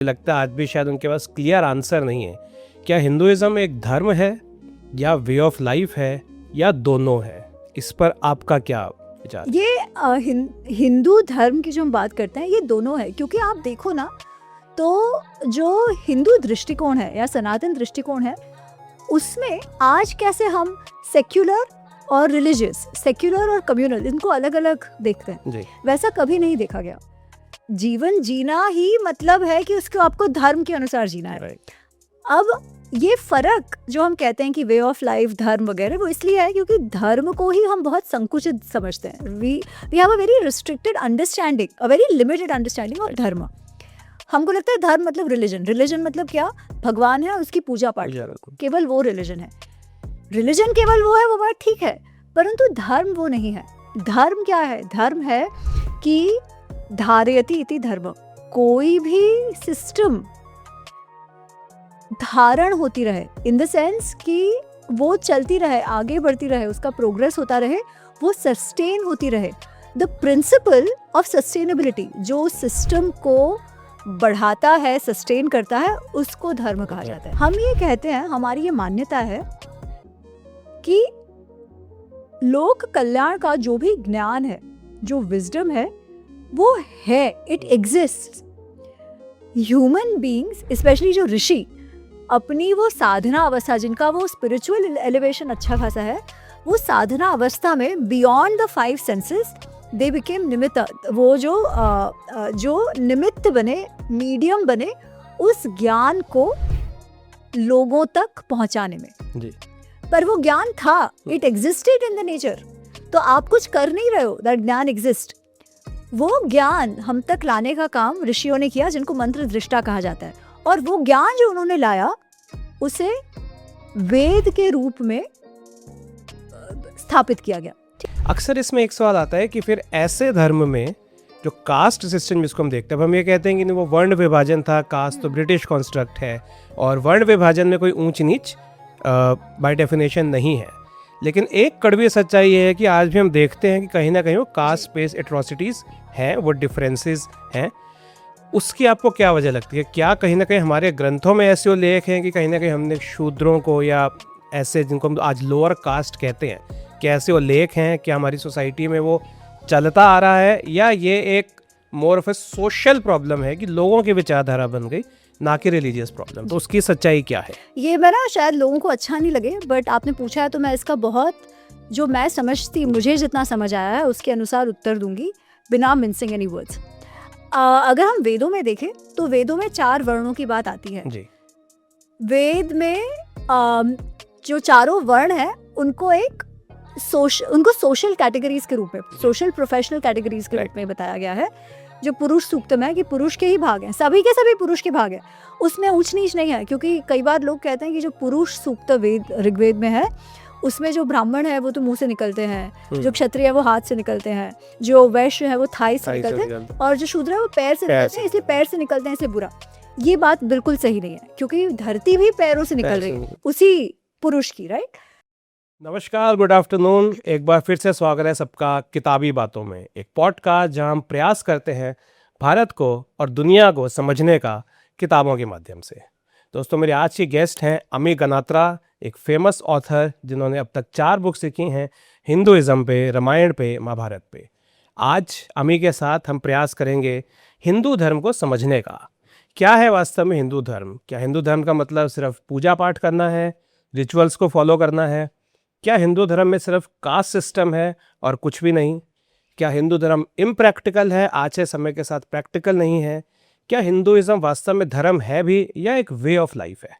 लगता है आज भी शायद उनके पास क्लियर आंसर नहीं है। क्या हिंदुइज्म एक धर्म है या वे ऑफ लाइफ है या दोनों है? इस पर आपका क्या विचार? ये हिंदू धर्म की जो हम बात करते हैं ये दोनों है, क्योंकि आप देखो ना तो जो हिंदू दृष्टिकोण है या सनातन दृष्टिकोण है उसमें आज कैसे हम सेक्युलर और रिलीजियस, सेक्युलर और कम्युनल, इनको अलग अलग देखते हैं जी। वैसा कभी नहीं देखा गया। जीवन जीना ही मतलब है कि उसको आपको धर्म के अनुसार जीना है। राइट। अब ये फर्क जो हम कहते हैं कि वे ऑफ लाइफ, धर्म वगैरह, वो इसलिए है क्योंकि धर्म को ही हम बहुत संकुचित समझते हैं। We have a very restricted understanding, a very limited understanding of dharma. हमको लगता है धर्म मतलब रिलीजन, रिलीजन मतलब क्या, भगवान है उसकी पूजा पाठ, केवल वो रिलीजन है। रिलीजन केवल वो है, वो बात ठीक है, परंतु धर्म वो नहीं है। धर्म क्या है? धर्म है कि धारयति इति धर्म, कोई भी सिस्टम धारण होती रहे, इन द सेंस कि वो चलती रहे, आगे बढ़ती रहे, उसका प्रोग्रेस होता रहे, वो सस्टेन होती रहे। द प्रिंसिपल ऑफ सस्टेनेबिलिटी, जो सिस्टम को बढ़ाता है, सस्टेन करता है, उसको धर्म कहा जाता है। हम ये कहते हैं, हमारी ये मान्यता है कि लोक कल्याण का जो भी ज्ञान है, जो विजडम है, वो है, it exists. Human beings, specially जो ऋषि, अपनी वो साधना अवस्था, जिनका वो स्पिरिचुअल एलिवेशन अच्छा खासा है, वो साधना अवस्था में beyond the 5 senses they became निमित्त, वो जो निमित्त बने, मीडियम बने उस ज्ञान को लोगों तक पहुंचाने में। जी। पर वो ज्ञान था, it existed in the nature, तो आप कुछ कर नहीं रहे हो, दैट ज्ञान एग्जिस्ट। वो ज्ञान हम तक लाने का काम ऋषियों ने किया, जिनको मंत्र दृष्टा कहा जाता है, और वो ज्ञान जो उन्होंने लाया उसे वेद के रूप में स्थापित किया गया। अक्सर इसमें एक सवाल आता है कि फिर ऐसे धर्म में जो कास्ट सिस्टम जिसको हम देखते हैं, हम ये कहते हैं कि वो वर्ण विभाजन था, कास्ट तो ब्रिटिश कॉन्स्ट्रक्ट है और वर्ण विभाजन में कोई ऊंच नीच बाय डेफिनेशन नहीं है। लेकिन एक कड़वी सच्चाई ये है कि आज भी हम देखते हैं कि कहीं ना कहीं वो कास्ट बेस्ड एट्रोसिटीज़ हैं, वो डिफरेंसेस हैं। उसकी आपको क्या वजह लगती है? क्या कहीं ना कहीं हमारे ग्रंथों में ऐसे लेख हैं कि कहीं ना कहीं हमने शूद्रों को या ऐसे जिनको हम आज लोअर कास्ट कहते हैं, क्या ऐसे वो लेख हैं? क्या हमारी सोसाइटी में वो चलता आ रहा है, या ये एक more of A social problem है कि लोगों की विचारधारा बन गई, ना कि रिलीजियस प्रॉब्लम? तो उसकी सच्चाई क्या है? ये मैं ना शायद लोगों को अच्छा नहीं लगे, बट आपने पूछा है तो मैं इसका बहुत, जो मैं समझती, मुझे जितना समझ आया है उसके अनुसार उत्तर दूंगी, बिना मिंसिंग एनी वर्ड्स। अगर हम वेदों में देखें तो वेदों में 4 वर्णों की बात आती है। जी। वेद में जो चारों वर्ण हैं उनको उनको सोशल कैटेगरीज के रूप में, सोशल प्रोफेशनल कैटेगरीज के रूप में बताया गया है। जो पुरुष सूक्तम है कि पुरुष के ही भाग हैं, सभी के सभी पुरुष के भाग हैं, उसमें ऊंच नीच नहीं है। क्योंकि कई बार लोग कहते हैं कि जो पुरुष सूक्त वेद ऋग्वेद में है उसमें जो ब्राह्मण है वो तो मुंह से निकलते हैं, जो क्षत्रिय है वो हाथ से निकलते हैं, जो वैश्य है वो थाई से निकलते हैं, और जो शूद्र है वो पैर से निकलते हैं, इसलिए पैर से निकलते हैं, इसलिए बुरा। ये बात बिल्कुल सही नहीं है, क्योंकि धरती भी पैरों से निकल रही है उसी पुरुष की, राइट। नमस्कार, गुड आफ्टरनून। एक बार फिर से स्वागत है सबका किताबी बातों में, एक पॉडकास्ट जहां हम प्रयास करते हैं भारत को और दुनिया को समझने का किताबों के माध्यम से। दोस्तों, मेरे आज की गेस्ट हैं अमी गनात्रा, एक फेमस ऑथर जिन्होंने अब तक 4 बुक्स लिखी हैं हिंदुइज्म पे, रामायण पे, महाभारत पे। आज अमी के साथ हम प्रयास करेंगे हिंदू धर्म को समझने का। क्या है वास्तव में हिंदू धर्म? क्या हिंदू धर्म का मतलब सिर्फ पूजा पाठ करना है, रिचुअल्स को फॉलो करना है? क्या हिंदू धर्म में सिर्फ कास्ट सिस्टम है और कुछ भी नहीं? क्या हिंदू धर्म इम्प्रैक्टिकल है, आज के समय के साथ प्रैक्टिकल नहीं है? क्या हिंदुइज्म वास्तव में धर्म है भी या एक वे ऑफ लाइफ है?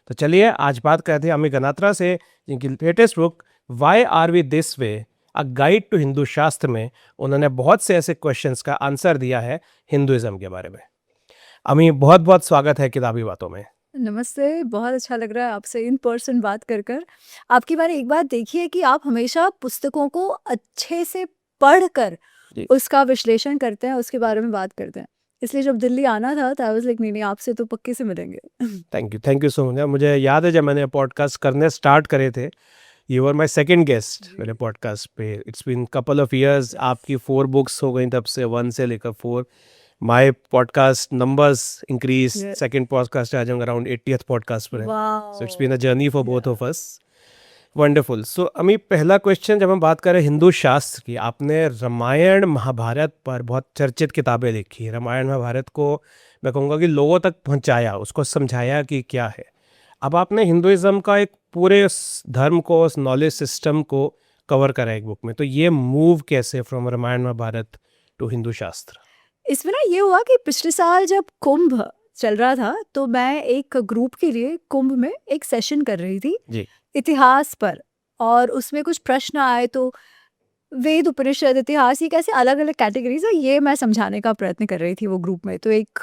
तो चलिए आज बात करते हैं अमी गनात्रा से, जिनकी latest book why are we this way, a guide to Hindu shastra में उन्होंने बहुत से ऐसे क्वेश्चंस का आंसर दिया है हिंदुइज्म के बारे में। अमी, बहुत बहुत स्वागत है किताबी बातों में। नमस्ते, बहुत अच्छा लग रहा है आपसे इन पर्सन बात कर। आपकी बारे एक बात देखिए कि आप हमेशा पुस्तकों को अच्छे से पढ़कर उसका विश्लेषण करते हैं, उसके बारे में बात करते हैं। इसलिए जब दिल्ली आना था तो आई वाज लाइक नहीं, आपसे तो पक्के से मिलेंगे। Thank you so much. मुझे याद है जब मैंने पॉडकास्ट करने स्टार्ट करे थे, you were my second guest मेरे पॉडकास्ट पे। It's been couple of years. आपकी 4 बुक्स हो गई तब से, 1 से लेकर 4। My podcast numbers increase, Yeah. Second podcast आज हम अराउंड 80th पॉडकास्ट पर हैं, so it's been a Wow. Journey for both of us. Wonderful. So Ami, पहला क्वेश्चन, जब हम बात करें हिंदू शास्त्र की, आपने रामायण महाभारत पर बहुत चर्चित किताबें लिखी हैं। रामायण महाभारत को मैं कहूँगा कि लोगों तक पहुँचाया, उसको समझाया कि क्या है। अब आपने हिंदुइज्म का एक पूरे धर्म को, उस नॉलेज सिस्टम को कवर करा एक बुक में, तो ये मूव कैसे फ्रॉम रामायण महाभारत टू हिंदू शास्त्र? इसमें ना ये हुआ कि पिछले साल जब कुंभ चल रहा था तो मैं एक ग्रुप के लिए कुंभ में एक सेशन कर रही थी जी इतिहास पर, और उसमें कुछ प्रश्न आए तो वेद, उपनिषद, इतिहास, ये कैसे अलग अलग कैटेगरीज है, ये मैं समझाने का प्रयत्न कर रही थी वो ग्रुप में। तो एक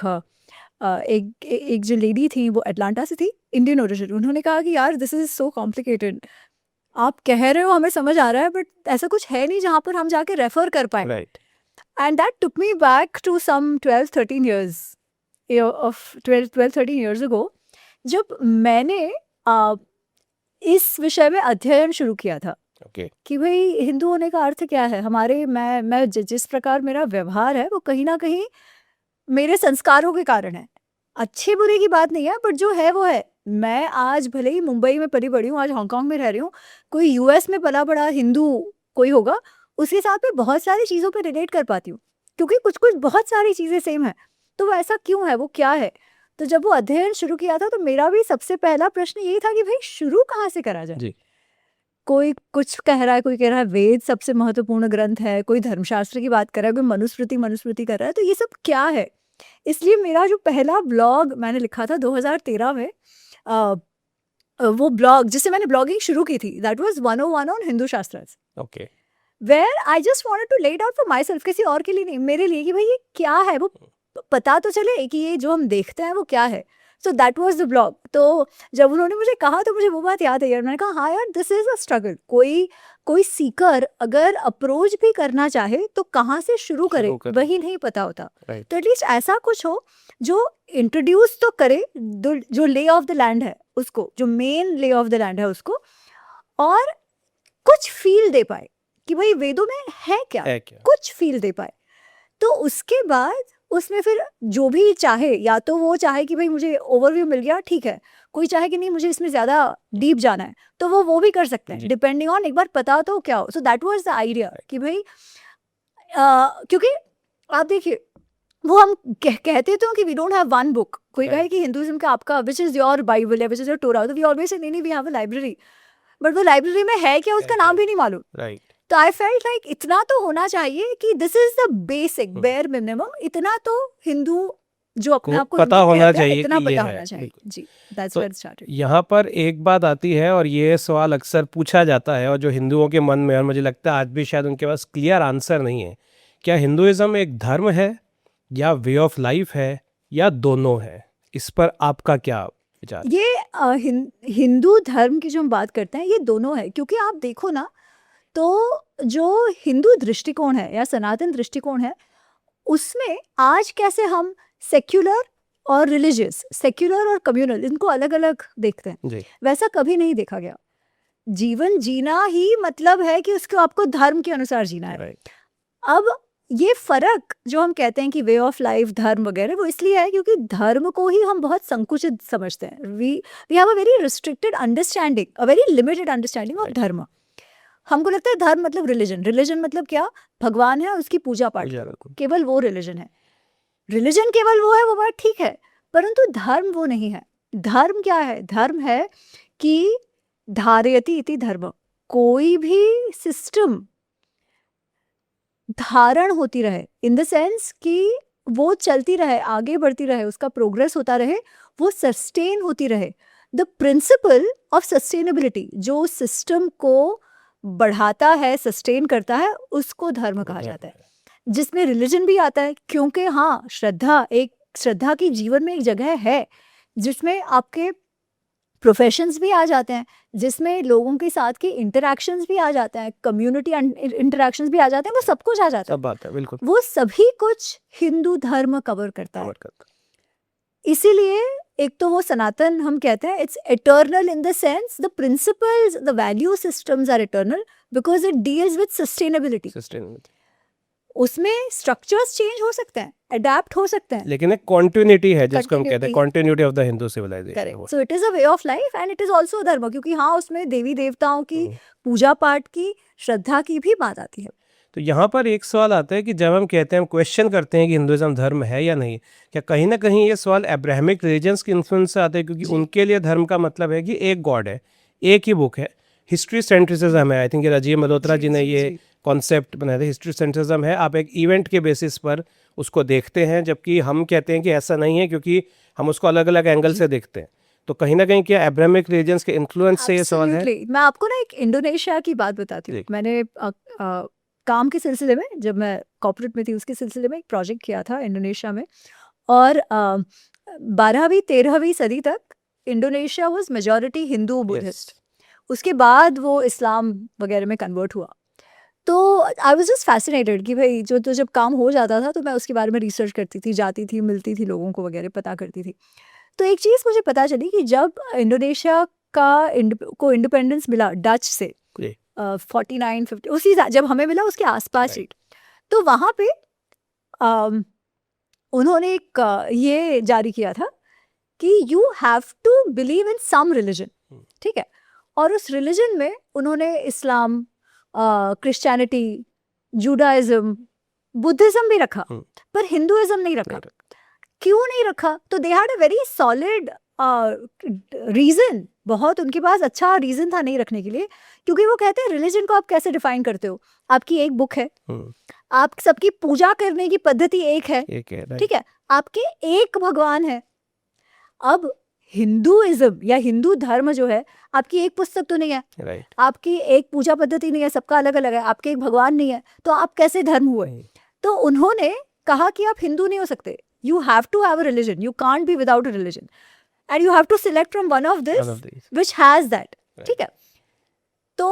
जो लेडी थी वो अटलांटा से थी, इंडियन ओरिजिन। उन्होंने कहा कि यार दिस इज सो कॉम्प्लिकेटेड, आप कह रहे हो हमें समझ आ रहा है बट ऐसा कुछ है नहीं जहाँ पर हम जाके रेफर कर पाए। Right. And that took me back to some 12-13 years of 12-13 years ago, जब मैंने इस विषय में अध्ययन शुरू किया था ओके। कि भाई हिंदू होने का अर्थ क्या है। हमारे मैं जिस प्रकार मेरा व्यवहार है वो कहीं ना कहीं मेरे संस्कारों के कारण है। अच्छे बुरे की बात नहीं है, बट जो है वो है। मैं आज भले ही मुंबई में पली बड़ी हूँ, आज हांगकांग में रह रही हूँ, कोई यूएस में पला बड़ा हिंदू कोई होगा, उसके साथ में बहुत सारी चीज़ों पे रिलेट कर पाती हूँ, क्योंकि कुछ कुछ बहुत सारी चीज़ें सेम है। तो वो ऐसा क्यों है, वो क्या है? तो जब वो अध्ययन शुरू किया था तो मेरा भी सबसे पहला प्रश्न यही था कि भाई शुरू कहाँ से करा जाए। जी। कोई कुछ कह रहा है, कोई कह रहा है वेद सबसे महत्वपूर्ण ग्रंथ है, कोई धर्मशास्त्र की बात कर रहा है, कोई मनुस्मृति कर रहा है, तो ये सब क्या है? इसलिए मेरा जो पहला ब्लॉग मैंने लिखा था 2013 में, वो ब्लॉग जिससे मैंने ब्लॉगिंग शुरू की थी, that was 101 on Hindu shastras, okay. Where I just wanted to lay it out for myself, किसी और के लिए नहीं, मेरे लिए, कि भाई ये क्या है, वो पता तो चले कि ये जो हम देखते हैं वो क्या है। So that was the blog. तो जब उन्होंने मुझे कहा तो मुझे वो बात याद है यार, मैंने कहा हाँ यार, दिस इज अ स्ट्रगल। कोई सीकर अगर अप्रोच भी करना चाहे तो कहाँ से शुरू करे वही नहीं पता होता। राइट। तो एटलीस्ट ऐसा कुछ हो जो इंट्रोड्यूस तो करे जो ले ऑफ द लैंड है उसको, जो main lay off the land है उसको, और कुछ फील दे पाए कि भाई वेदों में है क्या, कुछ फील दे पाए। तो उसके बाद उसमें फिर जो भी चाहे, या तो वो चाहे कि भाई मुझे ओवरव्यू मिल गया, ठीक है, कोई चाहे कि नहीं मुझे इसमें ज़्यादा डीप जाना है, तो वो भी कर सकते हैं, डिपेंडिंग ऑन एक बार पता तो क्या हो। So that was the idea कि भाई क्योंकि आप देखिए, वो हम कहते तो कि we don't have one book. कोई कहे कि हिंदुइज्म का आपका विच इज़ योर बाइबल है, विच इज़ योर टोरा, तो वी ऑलवेज से नहीं we have a library, but वो लाइब्रेरी में है क्या उसका नाम भी नहीं मालूम। राइट। तो आई फेल्ट लाइक इतना तो होना चाहिए कि this is the basic bare minimum, इतना तो हिंदू जो अपने आप को पता होना चाहिए, इतना कि पता ये होना है। चाहिए। जी, दैट्स तो वेयर इट स्टार्टेड। यहाँ पर एक बात आती है, और ये सवाल अक्सर पूछा जाता है, और जो हिंदुओं के मन में, और मुझे लगता है आज भी शायद उनके पास क्लियर आंसर नहीं है, क्या हिंदुइज्म एक धर्म है या वे ऑफ लाइफ है या दोनों है? इस पर आपका क्या विचार? ये हिंदू धर्म की जो हम बात करते हैं ये दोनों है, क्योंकि आप देखो ना, तो जो हिंदू दृष्टिकोण है या सनातन दृष्टिकोण है, उसमें आज कैसे हम सेक्युलर और रिलीजियस, सेक्युलर और कम्युनल, इनको अलग अलग देखते हैं, जी। वैसा कभी नहीं देखा गया। जीवन जीना ही मतलब है कि उसको आपको धर्म के अनुसार जीना है। राइट। अब ये फर्क जो हम कहते हैं कि वे ऑफ लाइफ, धर्म वगैरह, वो इसलिए है क्योंकि धर्म को ही हम बहुत संकुचित समझते हैं। We have a very restricted understanding, a very limited understanding of dharma. हमको लगता है धर्म मतलब रिलीजन, रिलीजन मतलब क्या, भगवान है उसकी पूजा पाठ, केवल वो रिलीजन है। रिलीजन केवल वो है, वो बात ठीक है, परंतु धर्म वो नहीं है। धर्म क्या है? धर्म है कि धारयति इति धर्म, कोई भी सिस्टम धारण होती रहे, इन द सेंस कि वो चलती रहे, आगे बढ़ती रहे, उसका प्रोग्रेस होता रहे, वो सस्टेन होती रहे। द प्रिंसिपल ऑफ सस्टेनेबिलिटी, जो सिस्टम को बढ़ाता है, सस्टेन करता है, उसको धर्म कहा जाता है, जिसमें रिलीजन भी आता है। क्योंकि हाँ, श्रद्धा की जीवन में एक जगह है जिसमें आपके प्रोफेशंस भी आ जाते हैं, जिसमें लोगों के साथ के इंटरैक्शंस भी आ जाते हैं, कम्युनिटी इंटरैक्शंस भी आ जाते हैं, वो सब कुछ आ जाता है। सब बात है, बिल्कुल। वो सभी कुछ हिंदू धर्म कवर करता है। इसीलिए एक तो वो सनातन हम कहते हैं, it's eternal in the sense the principles, the value systems are eternal because it deals with sustainability. उसमें स्ट्रक्चर्स चेंज हो सकते हैं, अडेप्ट हो सकते हैं. लेकिन एक कॉन्टिन्यूटी है जिसको हम कहते हैं Continuity. Continuity of the Hindu civilization. Correct. So it is a way of life and it is also dharma, क्योंकि हाँ उसमें देवी देवताओं की पूजा पाठ की, श्रद्धा की भी बात आती है. तो यहाँ पर एक सवाल आता है कि जब हम कहते हैं, हम क्वेश्चन करते हैं कि हिंदुइज्म धर्म है या नहीं, क्या कहीं ना कहीं ये सवाल अब्राहमिक रिलीजन्स के इन्फ्लुएंस से आते हैं, क्योंकि उनके लिए धर्म का मतलब है कि एक गॉड है, एक ही बुक है. हिस्ट्री सेंट्रिसिज्म है. आई थिंक राजीव मल्होत्रा जी ने ये कॉन्सेप्ट बनाया था. हिस्ट्री सेंट्रिज्म है, आप एक इवेंट के बेसिस पर उसको देखते हैं, जबकि हम कहते हैं कि ऐसा नहीं है, क्योंकि हम उसको अलग अलग एंगल से देखते हैं. तो कहीं ना कहीं क्या अब्राहमिक रिलीजन्स के इन्फ्लुएंस से ये सवाल है? Absolutely. मैं आपको ना एक इंडोनेशिया की बात बताती हूँ. जी. मैंने काम के सिलसिले में, जब मैं कॉर्पोरेट में थी उसके सिलसिले में एक प्रोजेक्ट किया था इंडोनेशिया में. और 12वीं 13वीं सदी तक Indonesia was majority Hindu Buddhist. उसके बाद वो इस्लाम वगैरह में कन्वर्ट हुआ. तो आई वाज जस्ट फैसिनेटेड कि भाई जो तो जब काम हो जाता था तो मैं उसके बारे में रिसर्च करती थी, जाती थी, मिलती थी लोगों को वगैरह, पता करती थी. तो एक चीज़ मुझे पता चली कि जब इंडोनेशिया को इंडिपेंडेंस मिला डच से 49-50, उसी जब हमें मिला उसके आसपास ही, तो वहाँ पे उन्होंने एक ये जारी किया था कि you have to believe in some religion. ठीक है. और उस रिलीजन में उन्होंने इस्लाम, क्रिश्चियनिटी, जूडाइज्म, बुद्धिज्म भी रखा, पर हिंदुइज्म नहीं रखा. क्यों नहीं रखा? तो they had a very solid reason. बहुत उनके पास अच्छा रीजन था नहीं रखने के लिए, क्योंकि वो कहते हैं रिलीजन को आप कैसे डिफाइन करते हो? आपकी एक बुक है, आप सबकी पूजा करने की पद्धति एक है, ठीक है, आपके एक भगवान है. अब हिंदुइज्म या हिंदू धर्म जो है, आपकी एक पुस्तक तो नहीं है, आपकी एक पूजा पद्धति नहीं है, सबका अलग अलग है, आपके एक भगवान नहीं है, तो आप कैसे धर्म हुए? तो उन्होंने कहा कि आप हिंदू नहीं हो सकते. You have to have a religion. You can't be without a religion. And you have to select from one of these which has that. ठीक है. तो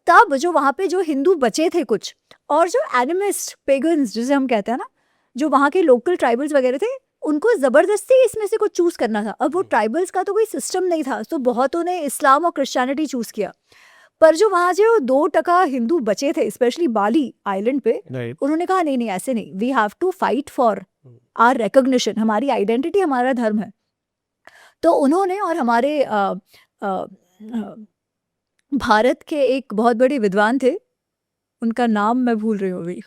तब जो वहाँ पे जो हिंदू बचे थे कुछ, और जो एनिमिस्ट पेगन्स जिसे हम कहते हैं ना, जो वहाँ के लोकल ट्राइबल्स वगैरह थे, उनको ज़बरदस्ती इसमें से कुछ चूज़ करना था. अब वो ट्राइबल्स का तो कोई सिस्टम नहीं था, तो बहुतों ने इस्लाम और क्रिश्चियनिटी चूज़ किया. पर जो वहाँ जो 2% हिंदू बचे थे, स्पेशली बाली आइलैंड पे, उन्होंने कहा नहीं नहीं ऐसे नहीं, we have to fight for our recognition, हमारी आइडेंटिटी हमारा धर्म है. तो उन्होंने, और हमारे भारत के एक बहुत बड़े विद्वान थे, उनका नाम मैं भूल रही हूँ अभी,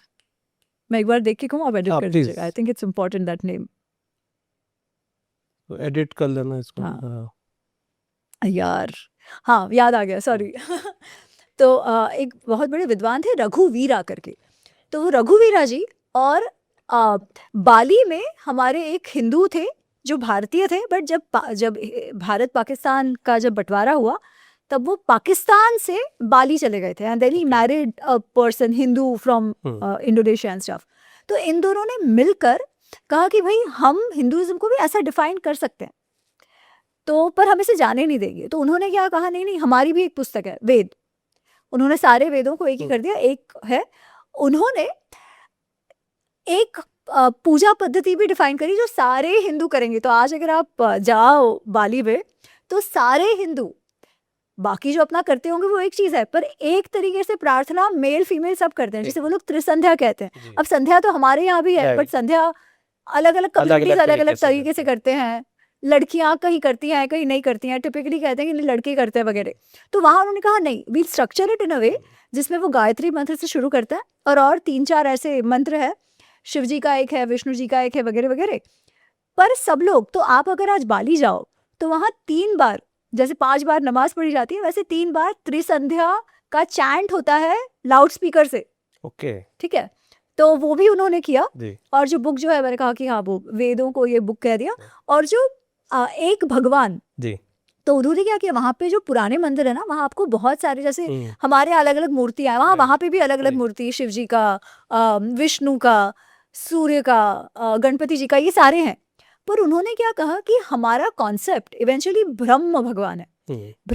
मैं एक बार देख के कहूँ, आप एडिट कर दीजिएगा. I think it's important that name. Edit कर लेना इसको. हाँ यार, हाँ याद आ गया, सॉरी. तो एक बहुत बड़े विद्वान थे रघुवीरा करके. तो वो रघुवीरा जी और बाली में हमारे एक हिंदू थे जो भारतीय थे, बट जब भारत पाकिस्तान का जब बंटवारा हुआ, तब वो पाकिस्तान से बाली चले गए थे, and then he married a person Hindu from Indonesia and stuff. तो इन दोनों ने मिलकर कहा कि भाई हम हिंदुइज्म को भी ऐसा डिफाइन कर सकते हैं, तो पर हम इसे जाने नहीं देंगे. तो उन्होंने क्या कहा, नहीं नहीं हमारी भी एक पुस्तक है वेद. उन्होंने सारे वेदों को एक ही कर दिया, एक है. उन्होंने एक पूजा पद्धति भी डिफाइन करी जो सारे हिंदू करेंगे. तो आज अगर आप जाओ बाली में, तो सारे हिंदू, बाकी जो अपना करते होंगे वो एक चीज़ है, पर एक तरीके से प्रार्थना मेल फीमेल सब करते हैं, जिसे वो लोग त्रिसंध्या कहते हैं. अब संध्या तो हमारे यहाँ भी है, बट संध्या अलग अलग कम्युनिटीज अलग अलग तरीके से करते हैं. लड़कियां कहीं करती हैं, कहीं नहीं करती हैं, टिपिकली कहते हैं कि लड़के करते हैं वगैरह. तो वहाँ उन्होंने कहा नहीं, वी स्ट्रक्चर इट इन अ वे जिसमें वो गायत्री मंत्र से शुरू करता है, और 3-4 ऐसे मंत्र है, शिव जी का एक है, विष्णु जी का एक है, वगैरह वगैरह. पर सब लोग, तो आप अगर आज बाली जाओ तो वहाँ 3 बार, जैसे 5 बार नमाज पढ़ी जाती है, वैसे 3 बार त्रिसंध्या का चैंट होता है लाउड स्पीकर से. ओके. ठीक है. तो वो भी उन्होंने किया. और जो बुक जो है, मैंने कहा कि हाँ वो वेदों को ये बुक कह दिया. और जो एक भगवान जी, तो उन्होंने क्या किया, वहाँ पे जो पुराने मंदिर है ना, वहाँ आपको बहुत सारे, जैसे हमारे अलग अलग मूर्तियाँ हैं, वहाँ पे भी अलग अलग मूर्ति, शिव जी का, विष्णु का, सूर्य का, गणपति जी का, ये सारे हैं. पर उन्होंने क्या कहा कि हमारा कॉन्सेप्ट इवेंचुअली ब्रह्म भगवान है.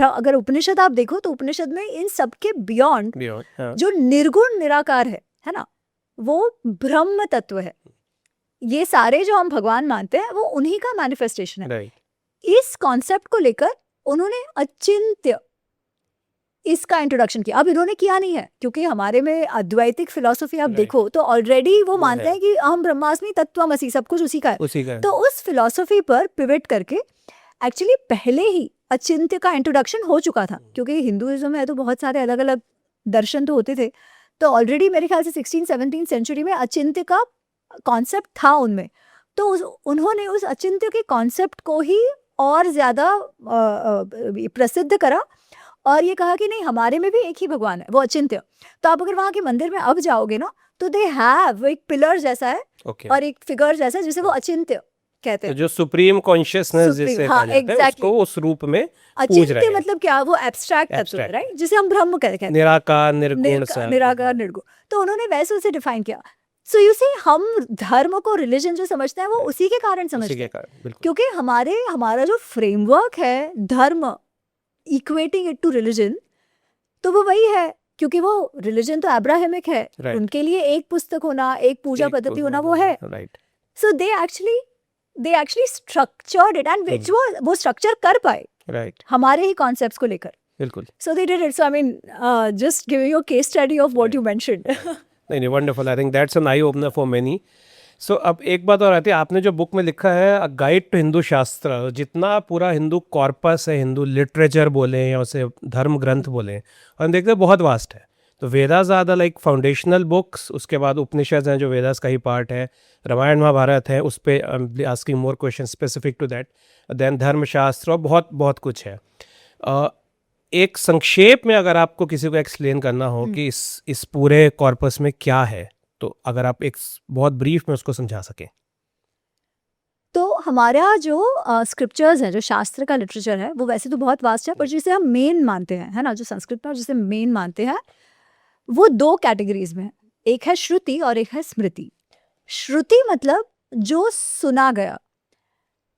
अगर उपनिषद आप देखो तो उपनिषद में इन सबके बियॉन्ड जो निर्गुण निराकार है ना, वो ब्रह्म तत्व है. ये सारे जो हम भगवान मानते हैं वो उन्हीं का मैनिफेस्टेशन है. इस कॉन्सेप्ट को लेकर उन्होंने अचिंत्य इसका इंट्रोडक्शन किया। अब इन्होंने किया नहीं है क्योंकि हमारे में अद्वैतिक फिलॉसफी आप Right. देखो तो ऑलरेडी वो मानते है। हैं कि हम ब्रह्मास्मि तत्त्वमसि, सब कुछ उसी का है। उसी का है। तो उस फिलॉसफी पर पिवट करके एक्चुअली पहले ही अचिंत्य का इंट्रोडक्शन हो चुका था, क्योंकि हिंदुइज्म में तो बहुत सारे अलग अलग दर्शन तो होते थे, तो ऑलरेडी मेरे ख्याल से 16-17 सेंचुरी में अचिंत्य का कॉन्सेप्ट था उनमें। तो उन्होंने उस अचिंत्य के कॉन्सेप्ट को ही और ज़्यादा प्रसिद्ध करा और ये कहा कि नहीं, हमारे में भी एक ही भगवान है, वो अचिंत्य। तो आप अगर वहाँ के मंदिर में अब जाओगे ना तो दे हैव एक पिलर जैसा है Okay. और एक फिगर जैसा है जिसे वो अचिंत्य कहते तो हैं। जो सुप्रीम कॉन्शियसनेस Supreme, जिसे हाँ, कहा जाता है, exactly. उसको उस रूप में पूज अचिंत्य रहे हैं। मतलब क्या, वो एब्स्ट्रैक्ट तत्व है, Abstract. राइट, जिसे हम ब्रह्म कहते हैं, निराकार निर्गुण सा। निराकार निर्गुण। तो उन्होंने वैसे उसे डिफाइन किया। सो यू सी, हम धर्म को, रिलीजन जो समझते हैं वो उसी के कारण उसी समझते के हैं, कारण, बिल्कुल। क्योंकि हमारा जो फ्रेमवर्क है धर्म, इक्वेटिंग इट टू रिलीजन, तो वो वही है, क्योंकि वो रिलीजन तो अब्राहमिक है। Right. उनके लिए एक पुस्तक होना, एक पूजा एक पद्धति होना वो है। Right. So they actually structured it, and which वो स्ट्रक्चर कर पाए राइट, हमारे ही कॉन्सेप्ट्स को लेकर। बिल्कुल। So they did it. So I mean, just giving you a case study of what you mentioned. नहीं, wonderful. I think that's an eye opener for many. So अब एक बात और आती है, आपने जो बुक में लिखा है अ गाइड टू हिंदू शास्त्र, जितना पूरा हिंदू कॉर्पस है, हिंदू लिटरेचर बोले या उसे धर्म ग्रंथ बोले, और हम देखते हैं बहुत वास्ट है। तो Vedas are the like foundational books, उसके बाद उपनिषद हैं जो वेदास का ही पार्ट है, रामायण महाभारत है, उस पर asking more question specific to that, then Dharmashastra और बहुत बहुत कुछ है। एक संक्षेप में अगर आपको किसी को एक्सप्लेन करना हो कि इस पूरे कॉर्पस में क्या है, तो अगर आप एक बहुत ब्रीफ में उसको समझा सकें। तो हमारा जो स्क्रिप्चर्स है, जो शास्त्र का लिटरेचर है, वो वैसे तो बहुत वास्ट है, पर जिसे हम मेन मानते हैं, है ना, जो संस्कृत में जिसे मेन मानते हैं, वो दो कैटेगरीज में है। एक है श्रुति और एक है स्मृति। श्रुति मतलब जो सुना गया,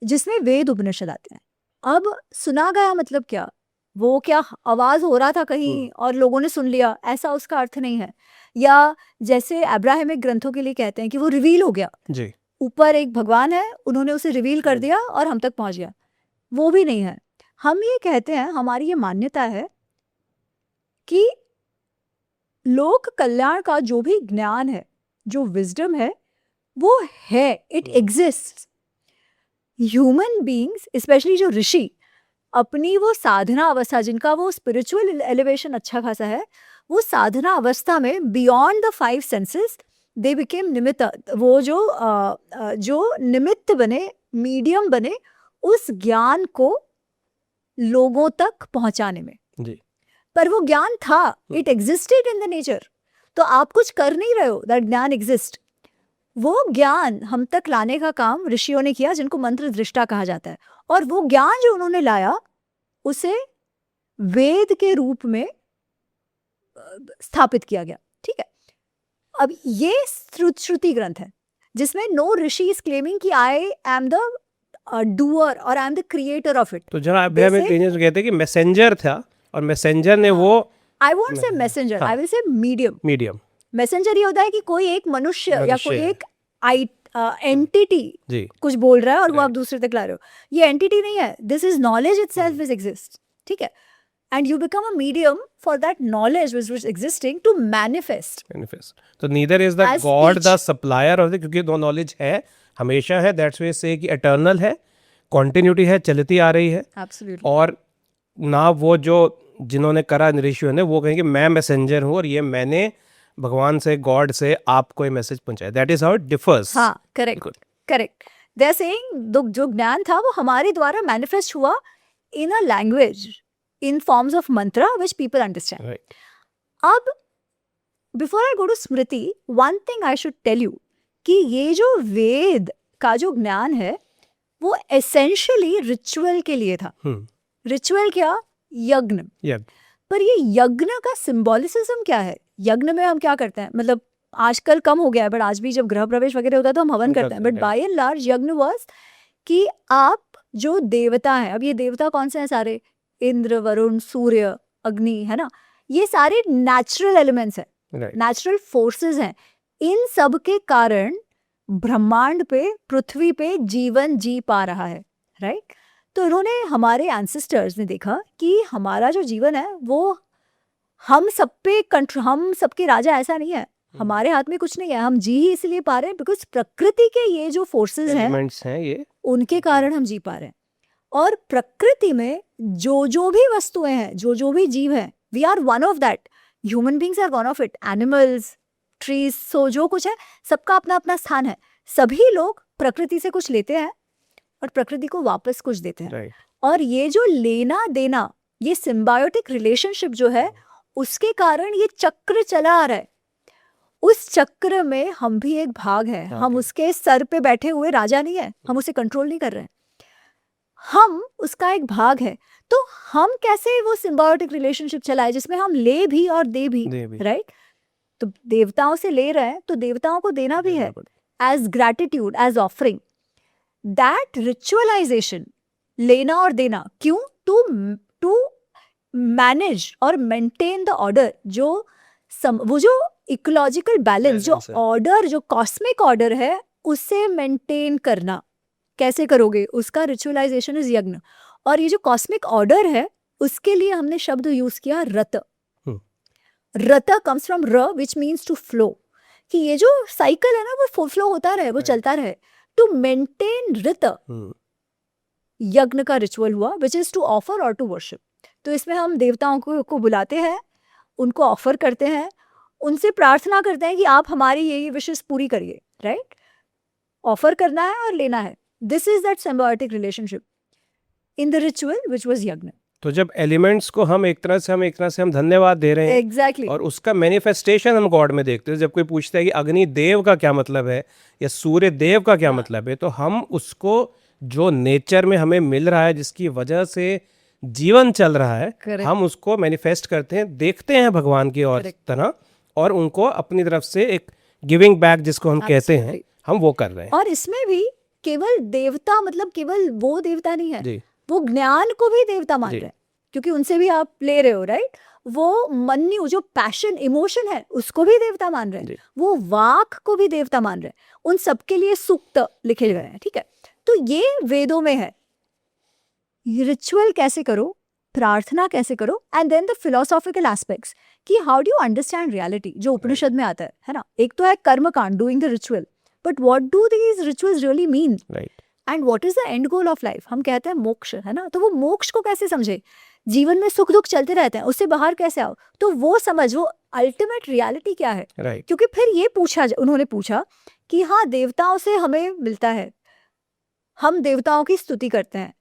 जिसमें वेद उपनिषद आते हैं। अब सुना गया मतलब क्या, वो क्या आवाज हो रहा था कहीं और लोगों ने सुन लिया, ऐसा उसका अर्थ नहीं है। या जैसे अब्राहमिक ग्रंथों के लिए कहते हैं कि वो रिवील हो गया जी, ऊपर एक भगवान है, उन्होंने उसे रिवील कर दिया और हम तक पहुंच गया, वो भी नहीं है। हम ये कहते हैं, हमारी ये मान्यता है कि लोक कल्याण का जो भी ज्ञान है, जो विजडम है, वो है, it exist. Human beings, specially जो ऋषि, अपनी वो साधना अवस्था, जिनका वो स्पिरिचुअल एलिवेशन अच्छा खासा है, वो साधना अवस्था में beyond the 5 senses they became निमित्त। वो जो निमित्त बने, मीडियम बने उस ज्ञान को लोगों तक पहुंचाने में। जी, पर वो ज्ञान था, it existed in the nature. तो आप कुछ कर नहीं रहे हो, दैट ज्ञान एग्जिस्ट। वो ज्ञान हम तक लाने का काम ऋषियों ने किया, जिनको मंत्र दृष्टा कहा जाता है। और वो ज्ञान जो उन्होंने लाया, उसे वेद के रूप में स्थापित किया गया। ठीक है, अब ये श्रुति ग्रंथ है जिसमें नो ऋषि इज क्लेमिंग कि आई एम द डूअर और I am the creator of it. तो जहाँ अब्राहमिक रिलीजन कहते हैं कि मैसेंजर था और मैसेंजर ने वो, I won't say messenger, I will say medium. Messenger ये होता है कि कोई एक मनुष्य या कोई एक एंटिटी जी, कुछ बोल रहा है और वो आप दूसरे तक ला रहे हो। ये एंटिटी नहीं है, this is knowledge itself is exist. ठीक है, and you become a medium for that knowledge which is existing to manifest. तो neither is the As God the each- supplier of the, क्योंकि दो नॉलेज है, हमेशा है, दैट्स वे से कि एटर्नल है, कॉन्टिन्यूटी है, चलती आ रही है। एब्सोल्युटली। और ना वो जो जिन्होंने करा ऋषियों ने, वो कहेंगे मैं मैसेंजर हूँ और ये मैंने भगवान से, गॉड से आपको ये मैसेज पहुंचाया। That is how it differs. हाँ, करेक्ट। दे आर सेइंग जो ज्ञान था वो हमारे द्वारा मैनिफेस्ट हुआ in a language, in forms of mantra which people understand. Right, अब before I go to smriti, one thing I should tell you कि ये जो वेद का जो ज्ञान है, वो एसेंशियली रिचुअल के लिए था। रिचुअल क्या? यज्ञ। पर ये यज्ञ का सिंबॉलिसिज्म क्या है? यज्ञ में हम क्या करते हैं, मतलब आजकल कम हो गया है, बट आज भी जब गृह प्रवेश वगैरह होता है तो हम हवन करते हैं, बट बाय एंड लार्ज यज्ञ वाज कि आप जो देवता हैं, अब ये देवता कौन से हैं सारे? इंद्र, वरुण, सूर्य, अग्नि, है ना, ये सारे नेचुरल एलिमेंट्स हैं, नेचुरल फोर्सेस हैं। इन सब के कारण ब्रह्मांड पे, पृथ्वी पे जीवन जी पा रहा है, राइट? तो इन्होंने, हमारे एंसेस्टर्स ने देखा कि हमारा जो जीवन है वो हम सबके राजा ऐसा नहीं है, हमारे हाथ में कुछ नहीं है, हम जी ही इसलिए पा रहे हैं बिकॉज प्रकृति के ये जो फोर्सेस हैं एलिमेंट्स हैं ये, उनके कारण हम जी पा रहे हैं। और प्रकृति में जो भी वस्तुएं हैं, जो भी जीव हैं, we are one of that, human beings are one of it, animals, trees, so जो कुछ है सबका अपना अपना स्थान है। सभी लोग प्रकृति से कुछ लेते हैं और प्रकृति को वापस कुछ देते हैं। राइट। और ये जो लेना देना, ये सिम्बायोटिक रिलेशनशिप जो है, उसके कारण ये चक्र चला आ रहा है। उस चक्र में हम भी एक भाग है, हम उसके सर पे बैठे हुए राजा नहीं है, हम उसे कंट्रोल नहीं कर रहे हैं, हम उसका एक भाग है। तो हम कैसे वो सिम्बायोटिक रिलेशनशिप चलाए जिसमें हम ले भी और दे भी, राइट? तो देवताओं से ले रहे हैं तो देवताओं को देना भी है, as gratitude, as offering. That ritualization, लेना और देना, क्यों? टू मैनेज और मेंटेन द ऑर्डर, वो जो इकोलॉजिकल बैलेंस, जो ऑर्डर, जो कॉस्मिक ऑर्डर है, उसे मेंटेन करना। कैसे करोगे? उसका रिचुअलाइजेशन इज यज्ञ। और ये जो कॉस्मिक ऑर्डर है उसके लिए हमने शब्द यूज किया rita. Rita comes from r which means to flow, कि ये जो साइकिल है ना वो फ्लो होता रहे, वो चलता रहे। टू मेंटेन ऋत, यज्ञ का रिचुअल हुआ, विच इज टू ऑफर और टू वर्शिप। तो इसमें हम देवताओं को बुलाते हैं, उनको ऑफर करते हैं, उनसे प्रार्थना करते हैं कि आप हमारी ये विशेष पूरी करिए, राइट? ऑफर करना है और लेना है। This is that symbiotic relationship in the ritual which was यज्ञ। तो जब एलिमेंट्स को हम एक तरह से हम धन्यवाद दे रहे हैं, एग्जैक्टली, और उसका मैनिफेस्टेशन हम गॉड में देखते हैं। जब कोई पूछता है कि अग्नि देव का क्या मतलब है या सूर्य देव का क्या मतलब है, तो हम उसको जो नेचर में हमें मिल रहा है, जिसकी वजह से जीवन चल रहा है, Correct. हम उसको मैनिफेस्ट करते हैं, देखते हैं भगवान की और तरह, और उनको अपनी तरफ से एक गिविंग बैक जिसको हम कहते हैं, हम वो कर रहे हैं। और इसमें भी केवल देवता, मतलब केवल वो देवता नहीं है जी, वो ज्ञान को भी देवता मान रहे हैं, क्योंकि उनसे भी आप ले रहे हो, राइट? वो मन्यु, जो पैशन, इमोशन है, उसको भी देवता मान रहे हैं, वो वाक को भी देवता मान रहे हैं। उन सबके लिए सूक्त लिखे गए हैं, ठीक है? तो ये वेदों में है। रिचुअल कैसे करो, प्रार्थना कैसे करो, and then the philosophical aspects, कि how do you understand reality, जो उपनिषद में आता है ना। एक तो है कर्म कांड, doing the ritual, but what do these rituals really mean, right? And what is the end goal of life? हम कहते हैं मोक्ष, है ना? तो वो मोक्ष को कैसे समझे? जीवन में सुख दुख चलते रहते हैं, उससे बाहर कैसे आओ? तो वो समझ, वो अल्टीमेट रियलिटी क्या है, राइट? क्योंकि फिर ये उन्होंने पूछा कि हाँ, देवताओं से हमें मिलता है, हम देवताओं की स्तुति करते हैं,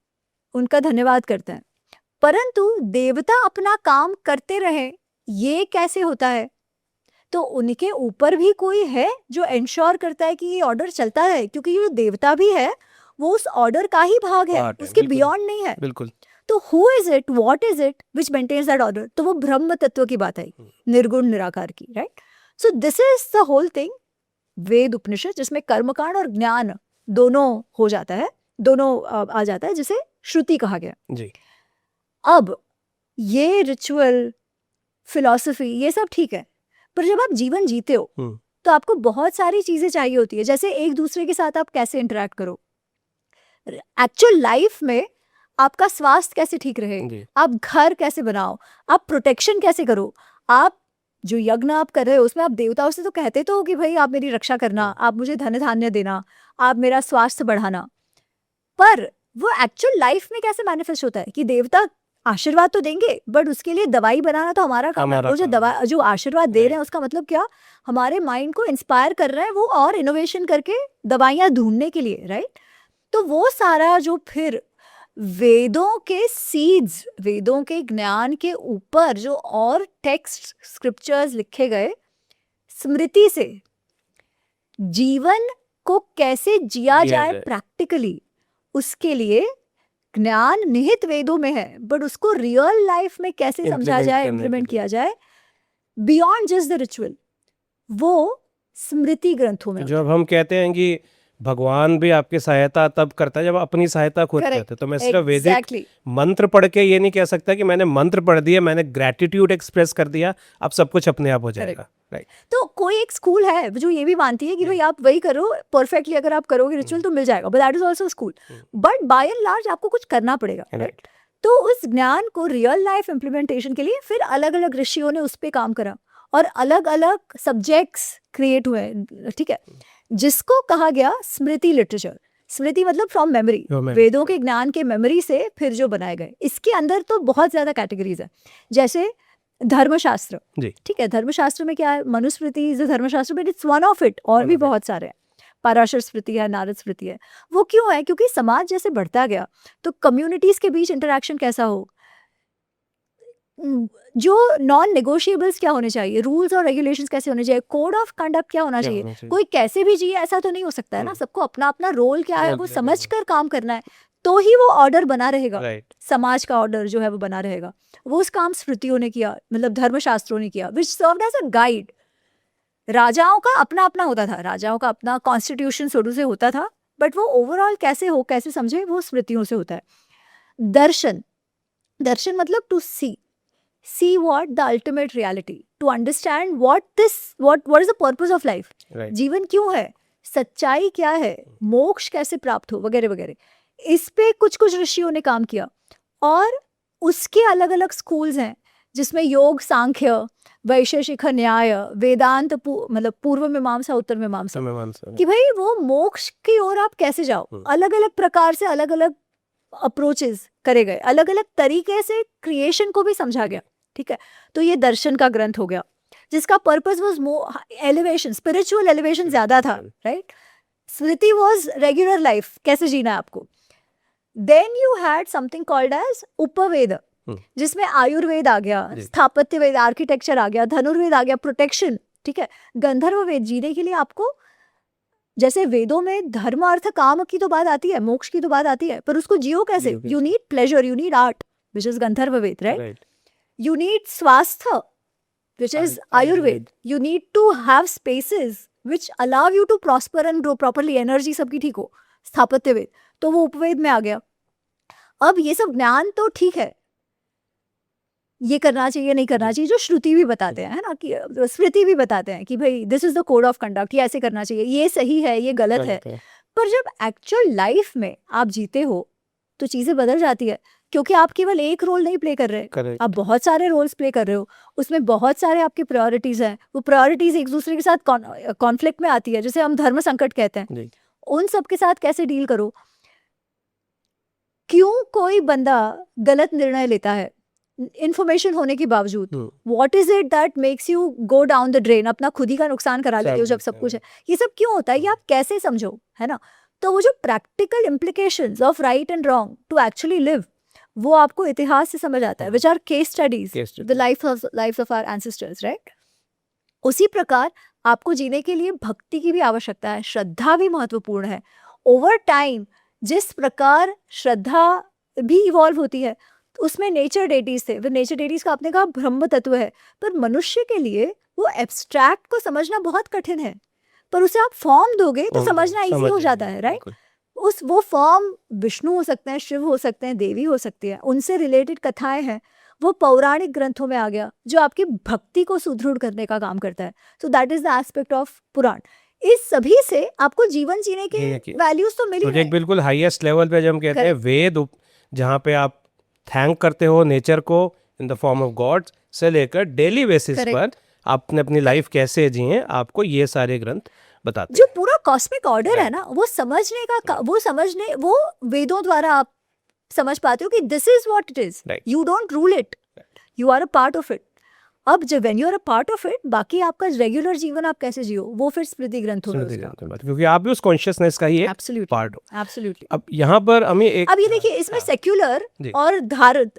उनका धन्यवाद करते हैं, परंतु देवता अपना काम करते रहे, ये कैसे होता है? तो उनके ऊपर भी कोई है जो इंश्योर करता है कि ये ऑर्डर चलता है, क्योंकि ये जो देवता भी है वो उस ऑर्डर का ही भाग है, उसके बियॉन्ड नहीं है। बिल्कुल। तो who is it, what is it which maintains that order? तो वो ब्रह्म तत्व की बात आई, निर्गुण निराकार की, right? So this is the whole thing, Veda Upanishad, जिसमें कर्मकांड और ज्ञान दोनों हो जाता है, दोनों आ जाता है, जिसे श्रुति कहा गया जी। अब ये रिचुअल, फिलॉसफी, ये सब ठीक है, पर जब आप जीवन जीते हो तो आपको बहुत सारी चीजें चाहिए होती है। जैसे एक दूसरे के साथ आप कैसे इंटरेक्ट करो, एक्चुअल लाइफ में आपका स्वास्थ्य कैसे ठीक रहे, आप घर कैसे बनाओ, आप प्रोटेक्शन कैसे करो। आप जो यज्ञ आप कर रहे हो उसमें आप देवताओं से तो कहते तो हो कि भाई आप मेरी रक्षा करना, आप मुझे धन धान्य देना, आप मेरा स्वास्थ्य बढ़ाना, पर वो एक्चुअल लाइफ में कैसे मैनिफेस्ट होता है कि देवता आशीर्वाद तो देंगे, बट उसके लिए दवाई बनाना तो हमारा काम है। वो जो आशीर्वाद दे रहे हैं उसका मतलब क्या, हमारे माइंड को इंस्पायर कर रहे हैं वो और इनोवेशन करके दवाइयाँ ढूंढने के लिए, राइट? तो वो सारा जो फिर वेदों के सीड्स, वेदों के ज्ञान के ऊपर जो और टेक्स्ट स्क्रिप्चर्स लिखे गए, स्मृति से जीवन को कैसे जिया जाए प्रैक्टिकली, उसके लिए ज्ञान निहित वेदों में है, बट उसको रियल लाइफ में कैसे समझा जाए, इम्प्लीमेंट किया जाए, बियॉन्ड जस्ट द रिचुअल, वो स्मृति ग्रंथों में। जब हम कहते हैं कि भगवान भी आपकी सहायता तब करता है जब अपनी सहायता खुद करते हैं, तो मैं सिर्फ वैदिक मंत्र पढ़ के ये नहीं कह सकता कि मैंने मंत्र पढ़ दिया, मैंने ग्रैटिट्यूड एक्सप्रेस कर दिया, अब सब कुछ अपने आप हो जाएगा, राइट? तो कोई एक स्कूल है जो ये भी मानती है कि भाई आप वही करो परफेक्टली, अगर आप करोगे रिचुअल तो मिल जाएगा, but that is also school. But by and large आपको कुछ करना पड़ेगा, राइट? तो उस ज्ञान को रियल लाइफ इम्प्लीमेंटेशन के लिए फिर अलग अलग ऋषियों ने उस पर काम करा और अलग अलग सब्जेक्ट्स क्रिएट हुए, ठीक है, जिसको कहा गया स्मृति लिटरेचर। स्मृति मतलब फ्रॉम मेमोरी, वेदों के ज्ञान के मेमोरी से फिर जो बनाए गए। इसके अंदर तो बहुत ज्यादा कैटेगरीज है, जैसे धर्मशास्त्र, ठीक है, धर्मशास्त्र में क्या है, मनुस्मृति इज अ धर्मशास्त्र, but it's one of it, और भी बहुत सारे हैं, पराशर स्मृति है, नारद स्मृति है। वो क्यों है? क्योंकि समाज जैसे बढ़ता गया तो कम्युनिटीज के बीच इंटरेक्शन कैसा हो, जो नॉन नेगोशिएबल्स क्या होने चाहिए, रूल्स और रेगुलेशंस कैसे होने चाहिए, कोड ऑफ कंडक्ट क्या होना चाहिए, कोई कैसे भी जिए ऐसा तो नहीं हो सकता है ना, सबको अपना अपना रोल क्या है वो समझ कर काम करना है, तो ही वो ऑर्डर बना रहेगा, समाज का ऑर्डर जो है वो बना रहेगा। वो उस काम स्मृतियों ने किया, मतलब धर्मशास्त्रों ने किया, विच सर्व्ड एज अ गाइड। राजाओं का अपना अपना होता था, राजाओं का अपना कॉन्स्टिट्यूशन शुरू से होता था, बट वो ओवरऑल कैसे हो, कैसे समझे, वो स्मृतियों से होता है। दर्शन, दर्शन मतलब to see what the ultimate reality, to understand what is the purpose of life, जीवन क्यों है, सच्चाई क्या है, मोक्ष कैसे प्राप्त हो, वगैरह वगैरह। इस पे कुछ कुछ ऋषियों ने काम किया, और उसके अलग अलग स्कूल्स हैं जिसमें योग, सांख्य, वैशेषिक न्याय, वेदांत, मतलब पूर्व मीमांसा, उत्तर मीमांसा, कि भाई वो मोक्ष की ओर आप कैसे जाओ। अलग अलग प्रकार से अलग अलग अप्रोचेस करे गए, अलग अलग तरीके से क्रिएशन को भी समझा गया, ठीक है। तो ये दर्शन का ग्रंथ हो गया, जिसका purpose was elevation, spiritual elevation ज्यादा था, right. Smriti was regular life, कैसे जीना है आपको। Then you had something called as Upaveda, जिसमें आयुर्वेद आ गया, स्थापत्य वेद, आर्किटेक्चर आ गया, धनुर्वेद आ गया, प्रोटेक्शन, ठीक है। गंधर्व वेद, जीने के लिए आपको, जैसे वेदों में धर्म अर्थ काम की तो बात आती है, मोक्ष की तो बात आती है, पर उसको जियो कैसे, you need pleasure, you need art, which is Gandharva Veda, right. You need swastha, which is Ayurveda. You need to have spaces which allow you to prosper and grow properly. Energy सबकी ठीक हो, स्थापत्य वेद, तो वो उपवेद में आ गया। अब ये सब ज्ञान तो ठीक है, ये करना चाहिए, नहीं करना चाहिए, जो श्रुति भी बताते हैं, है ना, कि स्मृति भी बताते हैं कि भाई this is the code of conduct, ये ऐसे करना चाहिए, ये सही है, ये गलत है। पर जब एक्चुअल लाइफ में आप जीते हो तो चीजें बदल जाती है, क्योंकि आप केवल एक रोल नहीं प्ले कर रहे, आप बहुत सारे रोल्स प्ले कर रहे हो, उसमें बहुत सारे आपकी प्रायोरिटीज हैं, वो प्रायोरिटीज एक दूसरे के साथ कॉन्फ्लिक्ट में आती है, जैसे हम धर्म संकट कहते हैं, उन सब के साथ कैसे डील करो। क्यों कोई बंदा गलत निर्णय लेता है इंफॉर्मेशन होने के बावजूद, what is it that makes you go down the drain, अपना खुद ही का नुकसान करा लेते हो जब सब कुछ है, ये सब क्यों होता है, ये आप कैसे समझो, है ना। तो वो जो practical implications of right and wrong to actually live, वो आपको इतिहास से समझ आता है, which are case studies, the life of our ancestors, right. उसी प्रकार आपको जीने के लिए भक्ति की भी आवश्यकता है, श्रद्धा भी महत्वपूर्ण है। ओवर टाइम जिस प्रकार श्रद्धा भी इवॉल्व होती है, तो उसमें नेचर डेटीज थे, नेचर डेटीज का आपने कहा ब्रह्म तत्व है, पर मनुष्य के लिए वो एब्स्ट्रैक्ट को समझना बहुत कठिन है, पर उसे आप फॉर्म दोगे तो समझना इजी हो जाता है, राइट। वो फॉर्म विष्णु हो सकते हैं, शिव हो सकते हैं, देवी हो सकती है, उनसे रिलेटेड कथाएं हैं, वो पौराणिक ग्रंथों में आ गया, जो आपकी भक्ति को सुदृढ़ करने का काम करता है। So that is the aspect of Purana. इस सभी से आपको जीवन जीने के वैल्यूज तो मिली है। बिल्कुल हाईएस्ट लेवल पे जब हम कहते हैं वेद, जहाँ पे आप थैंक करते हो नेचर को in the form of God, से लेकर डेली बेसिस पर आपने अपनी लाइफ कैसे जिए, आपको ये सारे ग्रंथ बताते हैं। जो पूरा कॉस्मिक ऑर्डर है ना, वो समझने का, वो वेदों द्वारा आप समझ पाते हो कि this is what it is, you don't rule it, you are a part of it. अब जब when you are a part of it, बाकी आपका रेगुलर जीवन आप कैसे जियो, वो फिर स्मृति ग्रंथों में, क्योंकि आप भी उस कॉन्शियसनेस का ही पार्ट हो। एब्सोल्युटली। अब यहाँ पर हमें अब ये देखिए, इसमें सेक्युलर और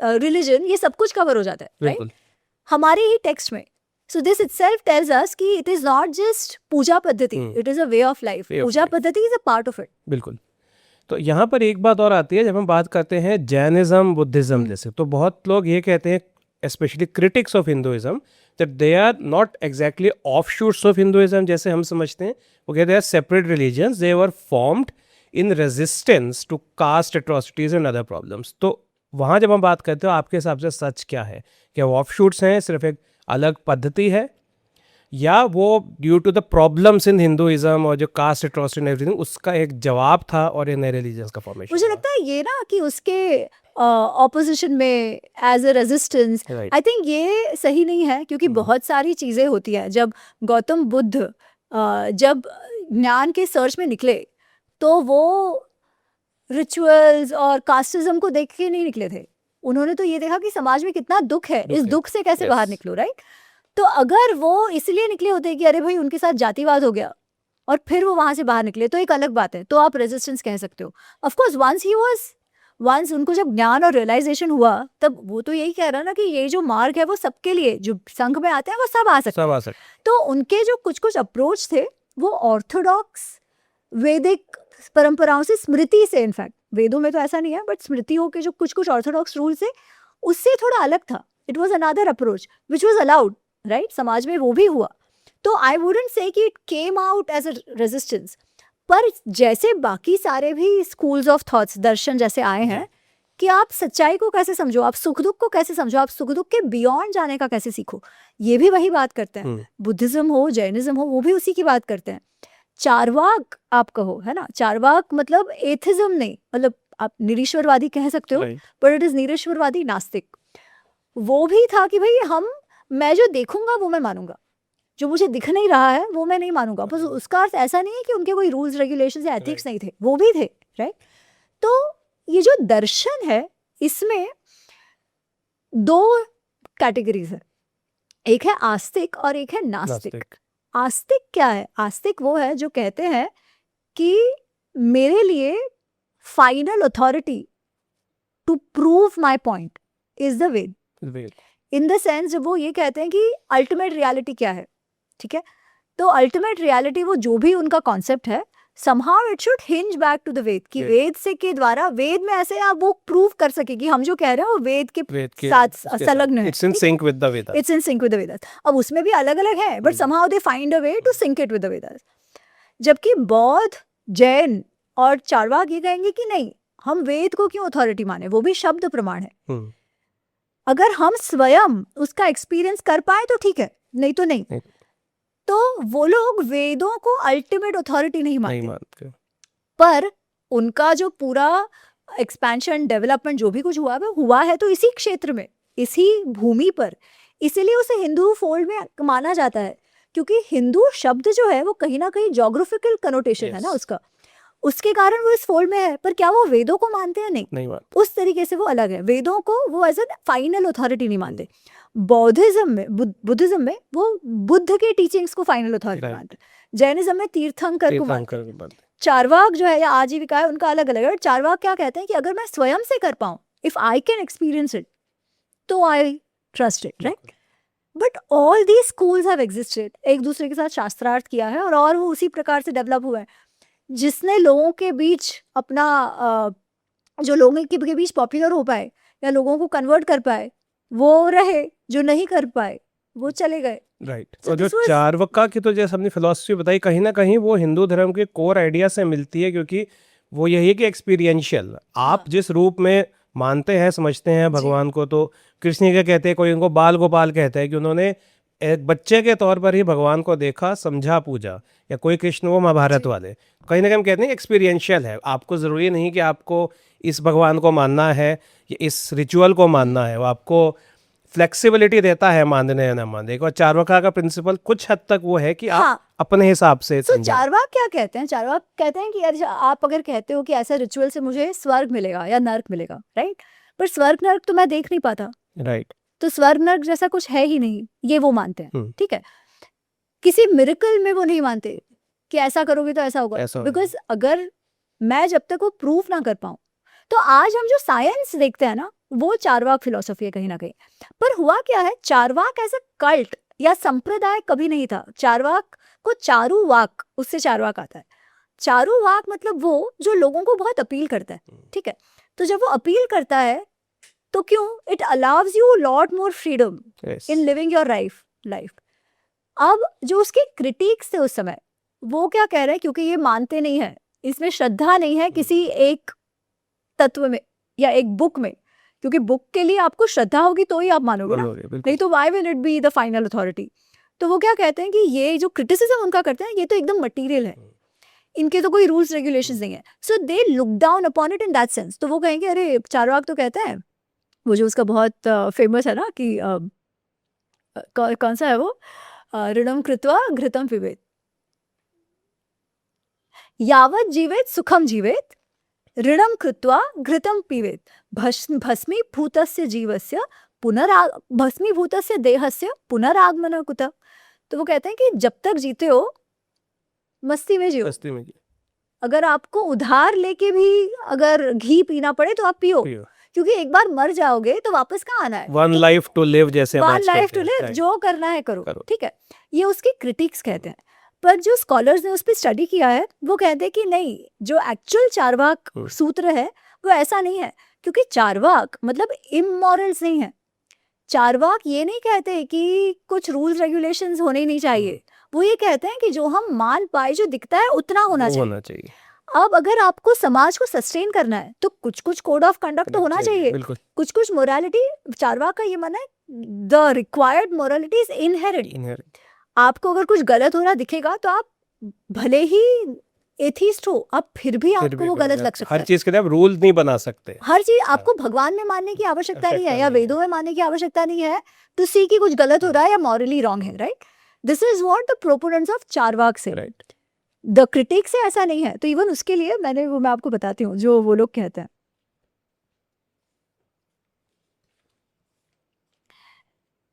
रिलीजन ये सब कुछ कवर हो जाता है, राइट, हमारे ही टेक्स्ट में। So this itself tells us कि it is not just पूजा पद्धति, it is a way of life. पूजा पद्धति is a part of it. बिल्कुल। तो यहाँ पर एक बात और आती है, जब हम बात करते हैं जैनिज्म, बुद्धिज्म जैसे, तो बहुत लोग ये कहते हैं, specially critics of Hinduism, that they are not exactly offshoots of Hinduism जैसे हम समझते हैं। वो कहते हैं separate religions, they were formed in resistance to caste atrocities and other problems. तो वहाँ जब हम बात करते हो, आपके हिसाब से सच क्या है? क्या वो ऑफशूट्स हैं, सिर्फ एक अलग पद्धति है, या वो due to the problems in Hinduism और जो कास्ट एट्रोसिटी एंड एवरीथिंग, उसका एक जवाब था और ये नए रिलीजन्स का फॉर्मेशन? मुझे लगता है ये ना कि उसके ऑपोजिशन में as a resistance, Right. I think ये सही नहीं है, क्योंकि बहुत सारी चीज़ें होती हैं। जब गौतम बुद्ध जब ज्ञान के सर्च में निकले तो वो रिचुअल्स और कास्टिज्म को देख के नहीं निकले थे। उन्होंने तो ये देखा कि समाज में कितना दुख है, इस है। दुख से कैसे बाहर Yes. निकलो, राइट? तो अगर वो इसलिए निकले होते कि अरे भाई उनके साथ जातिवाद हो गया और फिर वो वहां से बाहर निकले, तो एक अलग बात है, तो आप रेजिस्टेंस कह सकते हो। ऑफ कोर्स वंस उनको जब ज्ञान और रियलाइजेशन हुआ, तब वो तो यही कह रहा ना कि ये जो मार्ग है वो सबके लिए, जो संघ में आते हैं वो सब आ सकते हैं। सब आ सकते। तो उनके जो कुछ कुछ अप्रोच थे वो ऑर्थोडॉक्स वैदिक परंपराओं से, स्मृति से, इनफैक्ट वेदों में तो ऐसा नहीं है, बट स्मृतियों के जो कुछ कुछ ऑर्थोडॉक्स रूल से उससे थोड़ा अलग था। It was another approach which was allowed, right? समाज में वो भी हुआ। तो आई वुडंट से कि it came out as a resistance, पर जैसे बाकी सारे भी स्कूल्स ऑफ थॉट्स, दर्शन जैसे आए हैं कि आप सच्चाई को कैसे समझो, आप सुख दुख को कैसे समझो, आप सुख दुख के बियॉन्ड जाने का कैसे सीखो, ये भी वही बात करते हैं। बुद्धिज्म हो, जैनिज्म हो, वो भी उसी की बात करते हैं। चारवाक आप कहो, है ना, चारवाक मतलब एथिज्म नहीं, मतलब आप निरीश्वरवादी कह सकते हो, Right. बट इट इज निरीश्वरवादी नास्तिक। वो भी था कि भाई मैं जो देखूंगा वो मैं मानूंगा, जो मुझे दिख नहीं रहा है वो मैं नहीं मानूंगा। बस उसका अर्थ ऐसा नहीं है कि उनके कोई रूल्स रेगुलेशंस या एथिक्स नहीं थे, वो भी थे, राइट? तो ये जो दर्शन है इसमें दो कैटेगरीज है, एक है आस्तिक और एक है नास्तिक। नास्तिक। आस्तिक क्या है? आस्तिक वो है जो कहते हैं कि मेरे लिए final authority to prove my point is the Veda. Veda. In the sense जब वो ये कहते हैं कि अल्टीमेट रियलिटी क्या है, ठीक है, तो अल्टीमेट रियलिटी वो जो भी उनका कॉन्सेप्ट है, somehow it should hinge back to the वेद, कि Yes. वेद से के द्वारा, वेद में ऐसे आप वो प्रूव कर सके कि हम जो कह रहे हैं वो वेद के वेद के साथ उसके संलग्न है। It's in sync with the Vedas. It's in sync with the Vedas. अब उसमें भी अलग अलग है, but somehow they find a way to sync it with the Vedas. जबकि बौद्ध, जैन और चारवाक ये कहेंगे कि नहीं, हम वेद को क्यों अथॉरिटी माने, वो भी शब्द प्रमाण है। हम्म। अगर हम स्वयं उसका एक्सपीरियंस कर पाए तो ठीक है, नहीं तो नहीं। नहीं। तो वो लोग वेदों को अल्टीमेट अथॉरिटी नहीं नहीं मानते, मानते। पर उनका जो पूरा एक्सपेंशन, डेवलपमेंट जो भी कुछ हुआ है तो इसी क्षेत्र में, इसी भूमि पर, इसीलिए उसे हिंदू फोल्ड में माना जाता है, क्योंकि हिंदू शब्द जो है वो कहीं ना कहीं जोग्राफिकल कनोटेशन है ना Yes. उसका, उसके कारण वो इस फोल्ड में है। पर क्या वो वेदों को मानते हैं? नहीं, मानते। उस तरीके से वो अलग है। वेदों को वो एज ए फाइनल अथॉरिटी नहीं मानते। बौद्धिज्म में, बुद्धिज्म में वो बुद्ध के टीचिंग्स को फाइनल अथॉरिटी Right. मानते हैं। जैनिज्म में तीर्थंकर को मानते हैं। तीर्थंकर मानते। चारवाक जो है या आजीविका है, उनका अलग अलग है। चारवाक क्या कहते हैं कि अगर मैं स्वयं से कर पाऊं, if I can experience it, तो I trust it, right? But all these schools have existed, एक दूसरे के साथ शास्त्रार्थ किया है और वो उसी प्रकार से डेवलप हुआ है। जिसने लोगों के बीच अपना जो लोगों के बीच पॉपुलर हो पाए या लोगों को कन्वर्ट कर पाए वो रहे, जो नहीं कर पाए वो चले गए। राइट। So और जो this was- चारवाका की तो जैसे अपनी फिलॉसफी बताई, कहीं ना कहीं वो हिंदू धर्म के कोर आइडिया से मिलती है, क्योंकि वो यही है कि एक्सपीरियंशियल, आप जिस रूप में मानते हैं, समझते हैं भगवान को, तो कृष्ण के कहते हैं, कोई उनको बाल गोपाल कहते हैं कि उन्होंने एक बच्चे के तौर पर ही भगवान को देखा, समझा, पूजा, या कोई कृष्ण वो महाभारत वाले, कहीं ना कहीं हम कहते हैं एक्सपीरियंशियल है। आपको ज़रूरी नहीं कि आपको इस भगवान को मानना है या इस रिचुअल को मानना है, वो आपको फ्लेक्सिबिलिटी देता है मानने या ना मानने। और चारवाका का प्रिंसिपल कुछ हद तक वो है कि आप हाँ। अपने हिसाब से तो समझें। चारवाक क्या कहते हैं? चारवाक कहते हैं कि यार आप अगर कहते हो कि ऐसा रिचुअल से मुझे स्वर्ग मिलेगा या नर्क मिलेगा, राइट, पर स्वर्ग नर्क तो मैं देख नहीं पाता, राइट। तो स्वर्ग नर्क जैसा कुछ है ही नहीं, ये वो मानते हैं, ठीक है। किसी मिरेकल में वो नहीं मानते कि ऐसा करोगे तो ऐसा होगा, ऐसा होगा। बिकॉज अगर मैं जब तक वो प्रूफ ना कर पाऊं, तो आज हम जो साइंस देखते हैं ना वो चारवाक फिलोसफी है कहीं ना कहीं। पर हुआ क्या है, चारवाक एज अ कल्ट या संप्रदाय कभी नहीं था। चारवाक को चारू वाक, उससे चारवाक आता है। चारू वाक मतलब वो जो लोगों को बहुत अपील करता है, ठीक है। तो जब वो अपील करता है तो क्यों, it allows you lot more freedom Yes. In living your life. अब जो उसके क्रिटिक्स थे उस समय, वो क्या कह रहे हैं, क्योंकि ये मानते नहीं है, इसमें श्रद्धा नहीं है किसी एक तत्व में या एक बुक में, क्योंकि बुक के लिए आपको श्रद्धा होगी तो ही आप मानोगे ना, बोलोगे, बिल्कुल। नहीं तो why will it be the final authority. तो वो क्या कहते हैं कि ये जो क्रिटिसिज्म उनका करते हैं ये तो एकदम मटीरियल है, इनके तो कोई रूल्स रेगुलेशंस नहीं है, so they look down upon it in that sense. तो वो कहेंगे अरे चारवाक तो कहता है, वो जो उसका बहुत फेमस है ना कि कौन सा है वो, ऋणम कृत्वा घृतम पिबेत, यावत जीवेत सुखम जीवेत, ऋणम कृत्वा घृतम पिबेत, भस्मीभूतस्य जीवस्य भस्मीभूतस्य देहस्य पुनरागमन कुत। तो वो कहते हैं कि जब तक जीते हो मस्ती में जियो, मस्ती में अगर आपको उधार लेके भी अगर घी पीना पड़े तो आप पियो, क्योंकि एक बार मर जाओगे तो वापस कहाँ आना है। वन लाइफ टू लिव, जैसे वन लाइफ टू लिव, जो करना है करो, ठीक है। ये उसकी क्रिटिक्स कहते हैं। पर जो स्कॉलर्स ने उस पर स्टडी किया है वो कहते हैं कि नहीं, जो एक्चुअल चारवाक सूत्र है वो ऐसा नहीं है, क्योंकि चारवाक मतलब इमोरल्स नहीं है। चारवाक ये नहीं कहते कि कुछ रूल्स रेगुलेशंस होने ही नहीं चाहिए, वो ये कहते हैं कि जो हम मान पाए, जो दिखता है उतना होना चाहिए। अब अगर आपको समाज को सस्टेन करना है तो कुछ कुछ कोड ऑफ कंडक्ट तो होना चाहिए, कुछ कुछ मोरालिटी। चारवाक का ये मानना है the required morality is inherent. आपको अगर कुछ गलत हो रहा दिखेगा तो आप भले ही एथीस्ट हो, आप फिर भी आपको वो गलत लग सकता है। हर चीज के लिए आप रूल नहीं बना सकते, हर चीज आपको भगवान में मानने की आवश्यकता नहीं है या वेदों में मानने की आवश्यकता नहीं है टू सी कि कुछ गलत हो रहा है या मॉरली रॉन्ग है, right. This is what the proponents of Charvaka say, right. The critic से ऐसा नहीं है। तो इवन उसके लिए मैं आपको बताती हूँ जो वो लोग कहते हैं।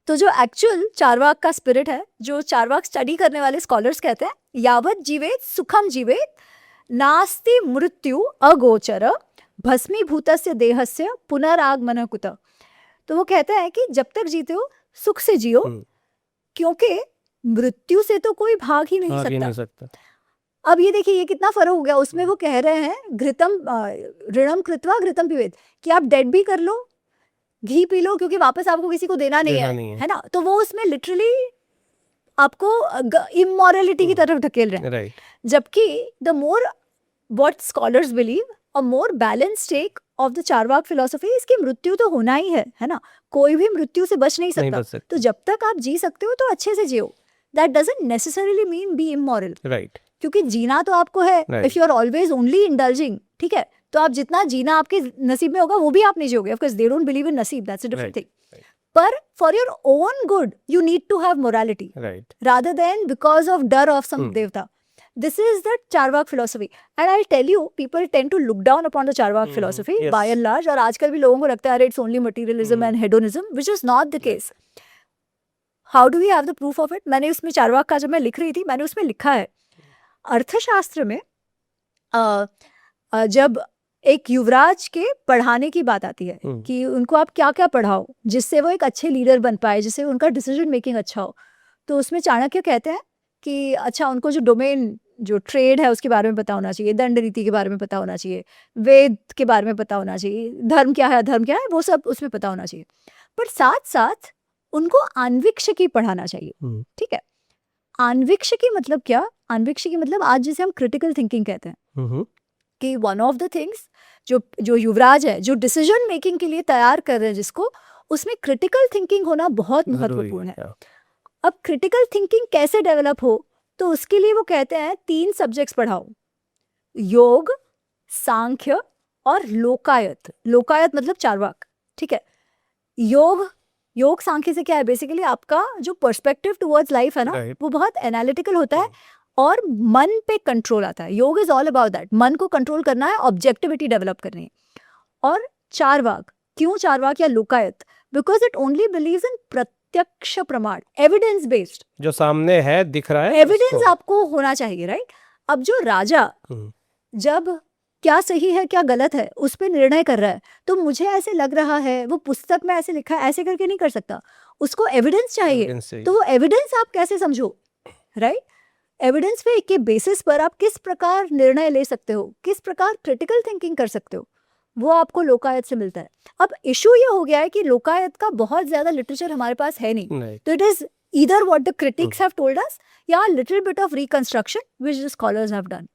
तो जो एक्चुअल चारवाक का स्पिरिट है, जो चारवाक स्टडी करने वाले स्कॉलर्स कहते हैं, यावत जीवेत सुखम जीवेत नास्ति मृत्यु अगोचर भस्मीभूतस्य देहस्य पुनरागमन कुत। तो वो कहते हैं कि जब तक जीते हो सुख से जियो, क्योंकि मृत्यु से तो कोई भाग ही नहीं सकता। अब ये देखिए ये कितना फर्क हो गया। उसमें वो कह रहे हैं घृतम ऋणम कृत्वा घृतम पिबेत, कि आप डेड भी कर लो, घी पी लो, क्योंकि वापस आपको किसी को देना नहीं है ना। तो वो उसमें लिटरली आपको इमोरलिटी की तरफ धकेल रहे हैं, राइट। जबकि the more what scholars believe a more balance take of the Charvaka philosophy, इसकी मृत्यु तो होना ही है ना। कोई भी मृत्यु से बच नहीं सकता। तो जब तक आप जी सकते हो तो अच्छे से जियो। That doesn't necessarily mean be immoral, right. क्योंकि जीना तो आपको है, if you are always only indulging, ठीक है, तो आप जितना जीना आपके नसीब में होगा वो भी आप नहीं जियोगे। Of course they don't believe in नसीब, दैट्स अ डिफरेंट थिंग। पर for your own good you need to have morality, right, rather than because of डर ऑफ सम देवता। This is the Charvak philosophy, and I'll tell you, people tend to look down upon the Charvak philosophy by and large. और आजकल भी लोगों को लगता है it's only materialism and hedonism, which is not the case. How do we have the proof of it? मैंने उसमें चारवाक का जब मैं लिख रही थी, मैंने उसमें लिखा है अर्थशास्त्र में जब एक युवराज के पढ़ाने की बात आती है कि उनको आप क्या क्या पढ़ाओ जिससे वो एक अच्छे लीडर बन पाए, जिससे उनका डिसीजन मेकिंग अच्छा हो। तो उसमें चाणक्य कहते हैं कि अच्छा उनको जो डोमेन, जो ट्रेड है उसके बारे में पता होना चाहिए, दंड नीति के बारे में पता होना चाहिए, वेद के बारे में पता होना चाहिए, धर्म क्या है अधर्म क्या है वो सब उसमें पता होना चाहिए। पर साथ साथ उनको आन्वीक्षिकी पढ़ाना चाहिए, ठीक है। आन्वीक्षिकी मतलब क्या? आन्वीक्षिकी मतलब आज जिसे हम क्रिटिकल थिंकिंग कहते हैं, कि वन ऑफ द थिंग्स जो युवराज है, जो डिसीजन मेकिंग के लिए तैयार कर रहे हैं जिसको, उसमें क्रिटिकल थिंकिंग होना बहुत महत्वपूर्ण है। अब क्रिटिकल थिंकिंग कैसे डेवलप हो, तो उसके लिए वो कहते हैं 3 सब्जेक्ट्स पढ़ाओ, योग, सांख्य और लोकायत। लोकायत मतलब चारवाक, ठीक है। योग सांख्य से क्या है, बेसिकली आपका जो पर्सपेक्टिव टुवर्ड्स लाइफ है ना, वो बहुत एनालिटिकल होता है और मन पे कंट्रोल आता है। योग इज ऑल अबाउट दैट, मन को कंट्रोल करना है, ऑब्जेक्टिविटी डेवलप करनी है। और चारवाक, क्यों चारवाक या Lokayata? Because it only believes in प्रत्यक्ष प्रमाण, एविडेंस बेस्ड, जो सामने है दिख रहा है, एविडेंस आपको होना चाहिए, राइट। अब जो राजा जब क्या सही है क्या गलत है उस पर निर्णय कर रहा है, तो मुझे ऐसे लग रहा है, वो पुस्तक में ऐसे लिखा है, ऐसे करके नहीं कर सकता, उसको एविडेंस चाहिए। तो वो एविडेंस आप कैसे समझो, राइट। एविडेंस पे के बेसिस पर आप किस प्रकार निर्णय ले सकते हो, किस प्रकार क्रिटिकल थिंकिंग कर सकते हो, वो आपको लोकायत से मिलता है। अब इशू ये हो गया है कि लोकायत का बहुत ज्यादा लिटरेचर हमारे पास है नहीं। तो it is either what the critics have told us या little bit of reconstruction which the scholars have done.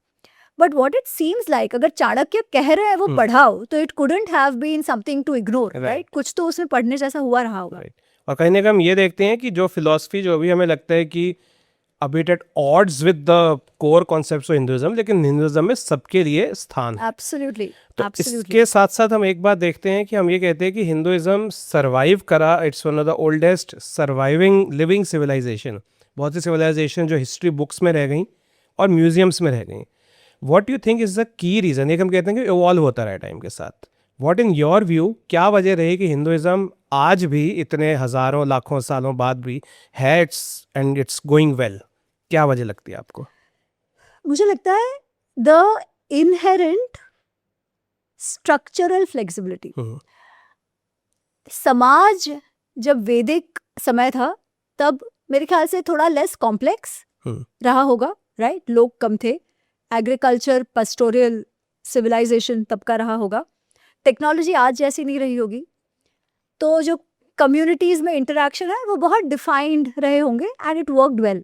But what it seems like, अगर चाणक्य कह रहे हैं वो पढ़ाओ, तो it couldn't have been something to ignore, right. कुछ तो उसमें पढ़ने जैसा हुआ रहा होगा। और कहीं ना कहीं हम ये देखते हैं कि जो फिलॉसफी जो भी हमें लगता है कि a bit at odds with the core concepts of Hinduism, लेकिन हिंदुइज्म में सबके लिए स्थान है। एब्सोल्युटली तो एब्सोल्युटली इसके साथ साथ हम एक बात देखते हैं कि हम ये कहते हैं कि हिंदुइज्म सर्वाइव करा, it's one of the oldest surviving living civilization. बहुत सी सिविलाइजेशन जो हिस्ट्री बुक्स में रह गई और म्यूजियम्स में रह गई। What you think is the key reason? एक हम कहते हैं कि इवॉल्व होता रहा टाइम के साथ। व्हाट इन योर व्यू क्या वजह रही कि हिंदुइज्म आज भी इतने हज़ारों लाखों सालों बाद भी है इट्स गोइंग वेल? क्या वजह लगती है आपको? मुझे लगता है द इनहेरेंट स्ट्रक्चरल फ्लेक्सिबिलिटी। समाज जब वैदिक समय था तब मेरे ख्याल से थोड़ा लेस कॉम्प्लेक्स रहा होगा, राइट? लोग कम थे, एग्रीकल्चर पास्टोरियल सिविलाइजेशन तब का रहा होगा, टेक्नोलॉजी आज जैसी नहीं रही होगी, तो जो कम्युनिटीज में इंटरेक्शन है वो बहुत डिफाइंड रहे होंगे and it worked well.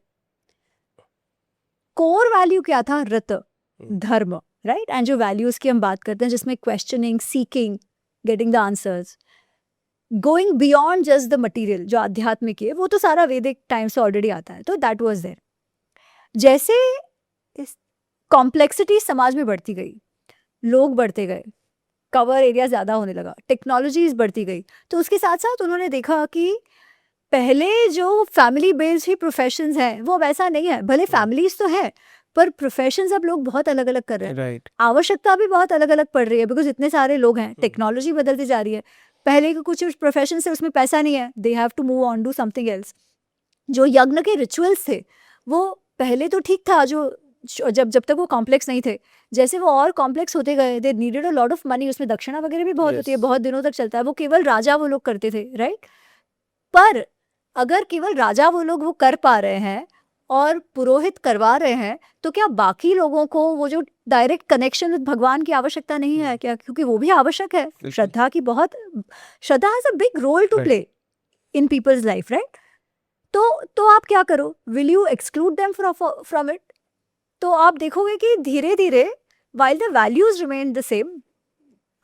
Core value क्या था? रत, धर्म, राइट? एंड जो वैल्यूज की हम बात करते हैं जिसमें questioning, seeking, getting the answers, going beyond just the material, जो आध्यात्मिक है वो तो सारा वैदिक टाइम से ऑलरेडी आता है, तो दैट वाज देयर। जैसे कॉम्प्लेक्सिटी समाज में बढ़ती गई, लोग बढ़ते गए, कवर एरिया ज़्यादा होने लगा, टेक्नोलॉजीज बढ़ती गई, तो उसके साथ साथ उन्होंने देखा कि पहले जो फैमिली बेस्ड ही प्रोफेशंस हैं वो अब ऐसा नहीं है। भले फैमिलीज तो है पर प्रोफेशंस अब लोग बहुत अलग अलग कर रहे हैं, राइट। आवश्यकता भी बहुत अलग अलग पड़ रही है बिकॉज इतने सारे लोग हैं, टेक्नोलॉजी बदलती जा रही है। पहले के कुछ प्रोफेशन से उसमें पैसा नहीं है, they have to move on do something else. जो यज्ञ के रिचुअल्स थे वो पहले तो ठीक था, जो जब तक वो कॉम्प्लेक्स नहीं थे, जैसे वो और कॉम्प्लेक्स होते गए, they needed a lot of money, उसमें दक्षिणा वगैरह भी बहुत होती है, बहुत दिनों तक चलता है, वो केवल राजा वो लोग करते थे, राइट? पर अगर केवल राजा वो लोग वो कर पा रहे हैं और पुरोहित करवा रहे हैं, तो क्या बाकी लोगों को वो जो डायरेक्ट कनेक्शन विद भगवान की आवश्यकता नहीं है क्या? क्योंकि वो भी आवश्यक है, श्रद्धा की बहुत, श्रद्धा has a big role to play in people's life, right? तो आप क्या करो, will you exclude them from it? तो आप देखोगे कि धीरे धीरे while the values remain the same,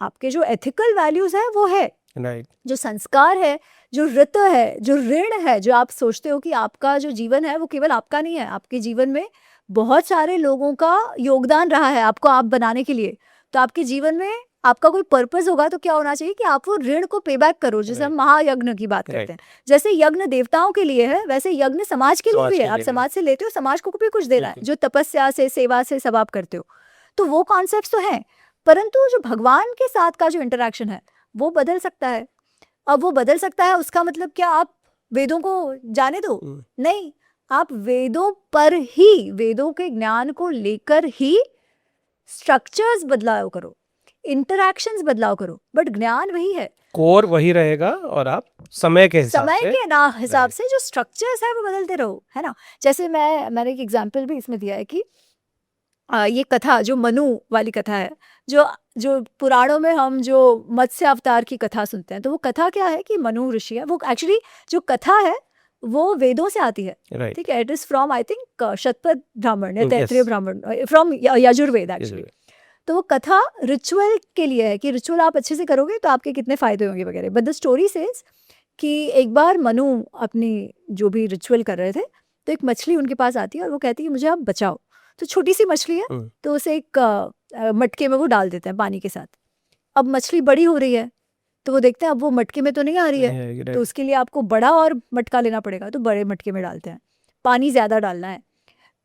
आपके जो एथिकल वैल्यूज है वो है, राइट। जो संस्कार है, जो ऋत है, जो ऋण है, जो आप सोचते हो कि आपका जो जीवन है वो केवल आपका नहीं है, आपके जीवन में बहुत सारे लोगों का योगदान रहा है आपको आप बनाने के लिए, तो आपके जीवन में आपका कोई पर्पस होगा तो क्या होना चाहिए कि आप वो ऋण को पे बैक करो। जैसे हम महायज्ञ की बात करते हैं, जैसे यज्ञ देवताओं के लिए है वैसे यज्ञ समाज के लिए भी है। आप समाज से लेते हो, समाज को भी कुछ देना है, जो तपस्या से, सेवा से सब आप करते हो, तो वो कॉन्सेप्ट तो है, परंतु जो भगवान के साथ का जो इंटरेक्शन है वो बदल सकता है। अब वो बदल सकता है, उसका मतलब क्या आप वेदों को जाने दो? नहीं, आप वेदों पर ही, वेदों के ज्ञान को लेकर ही स्ट्रक्चर्स बदलाव करो, इंटरैक्शंस बदलाव करो, बट ज्ञान वही है, कोर वही रहेगा, और आप समय के हिसाब से जो स्ट्रक्चर्स है वो बदलते रहो, है ना? जैसे मैंने एक एग्जांपल भी इसमें दिया है कि ये कथा जो मनु वाली कथा है, जो पुराणों में हम जो मत्स्य अवतार की कथा सुनते हैं, तो वो कथा क्या है कि मनु ऋषि है, वो एक्चुअली जो कथा है वो वेदों से आती है, ठीक है? It is from I think Shatapatha Brahmana या तैत्तिरीय ब्राह्मण, फ्रॉम यजुर्वेद एक्चुअली। तो वो कथा रिचुअल के लिए है कि रिचुअल आप अच्छे से करोगे तो आपके कितने फायदे होंगे वगैरह, बट द स्टोरी सेज कि एक बार मनु अपनी जो भी रिचुअल कर रहे थे तो एक मछली उनके पास आती है और वो कहती है मुझे आप बचाओ। तो छोटी सी मछली है, तो उसे एक मटके में वो डाल देते हैं पानी के साथ। अब मछली बड़ी हो रही है तो वो देखते हैं अब वो मटके में तो नहीं आ रही है, तो उसके लिए आपको बड़ा और मटका लेना पड़ेगा, तो बड़े मटके में डालते हैं, पानी ज़्यादा डालना है।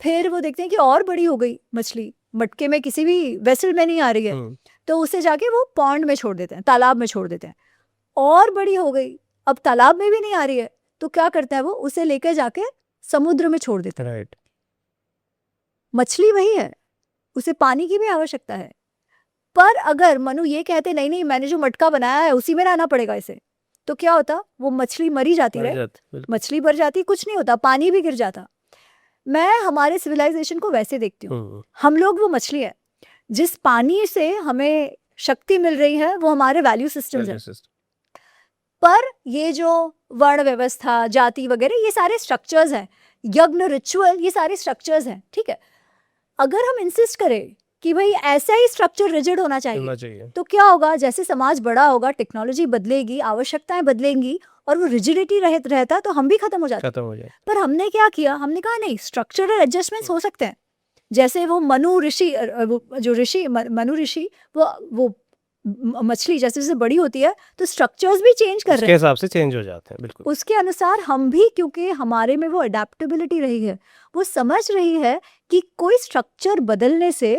फिर वो देखते हैं कि और बड़ी हो गई मछली, मटके में किसी भी वेसल में नहीं आ रही है, तो उसे जाके वो पॉन्ड में छोड़ देते हैं, तालाब में छोड़ देते हैं। और बड़ी हो गई, अब तालाब में भी नहीं आ रही है, तो क्या करते हैं वो उसे लेकर जाके समुद्र में छोड़ देते हैं। मछली वही है, उसे पानी की भी आवश्यकता है, पर अगर मनु ये कहते नहीं नहीं मैंने जो मटका बनाया है उसी में रहना पड़ेगा इसे, तो क्या होता, वो मछली मरी जाती है, मछली मर जाती, कुछ नहीं होता, पानी भी गिर जाता। मैं हमारे सिविलाइजेशन को वैसे देखती हूँ, हम लोग वो मछली है, जिस पानी से हमें शक्ति मिल रही है वो हमारे वैल्यू सिस्टम्स है, पर ये जो वर्ण व्यवस्था, जाति वगैरह, ये सारे स्ट्रक्चर्स हैं, यज्ञ रिचुअल, ये सारे स्ट्रक्चर्स हैं, ठीक है? अगर हम इंसिस्ट करें कि भाई ऐसा ही स्ट्रक्चर रिजिड होना चाहिए, तो क्या होगा, जैसे समाज बड़ा होगा, टेक्नोलॉजी बदलेगी, आवश्यकताएं बदलेंगी, और वो रिजिडिटी रहता तो हम भी खत्म हो जाते। खत्म हो जाए। पर हमने क्या किया, हमने कहा नहीं, स्ट्रक्चरल एडजस्टमेंट्स हो सकते हैं। जैसे वो मनु ऋषि, वो जो ऋषि मनु ऋषि, वो मछली जैसे जैसे बड़ी होती है तो स्ट्रक्चर्स भी चेंज कर उसके रहे हैं, हिसाब से चेंज हो जाते हैं, बिल्कुल। उसके अनुसार हम भी, क्योंकि हमारे में वो अडेप्टेबिलिटी रही है, वो समझ रही है कि कोई स्ट्रक्चर बदलने से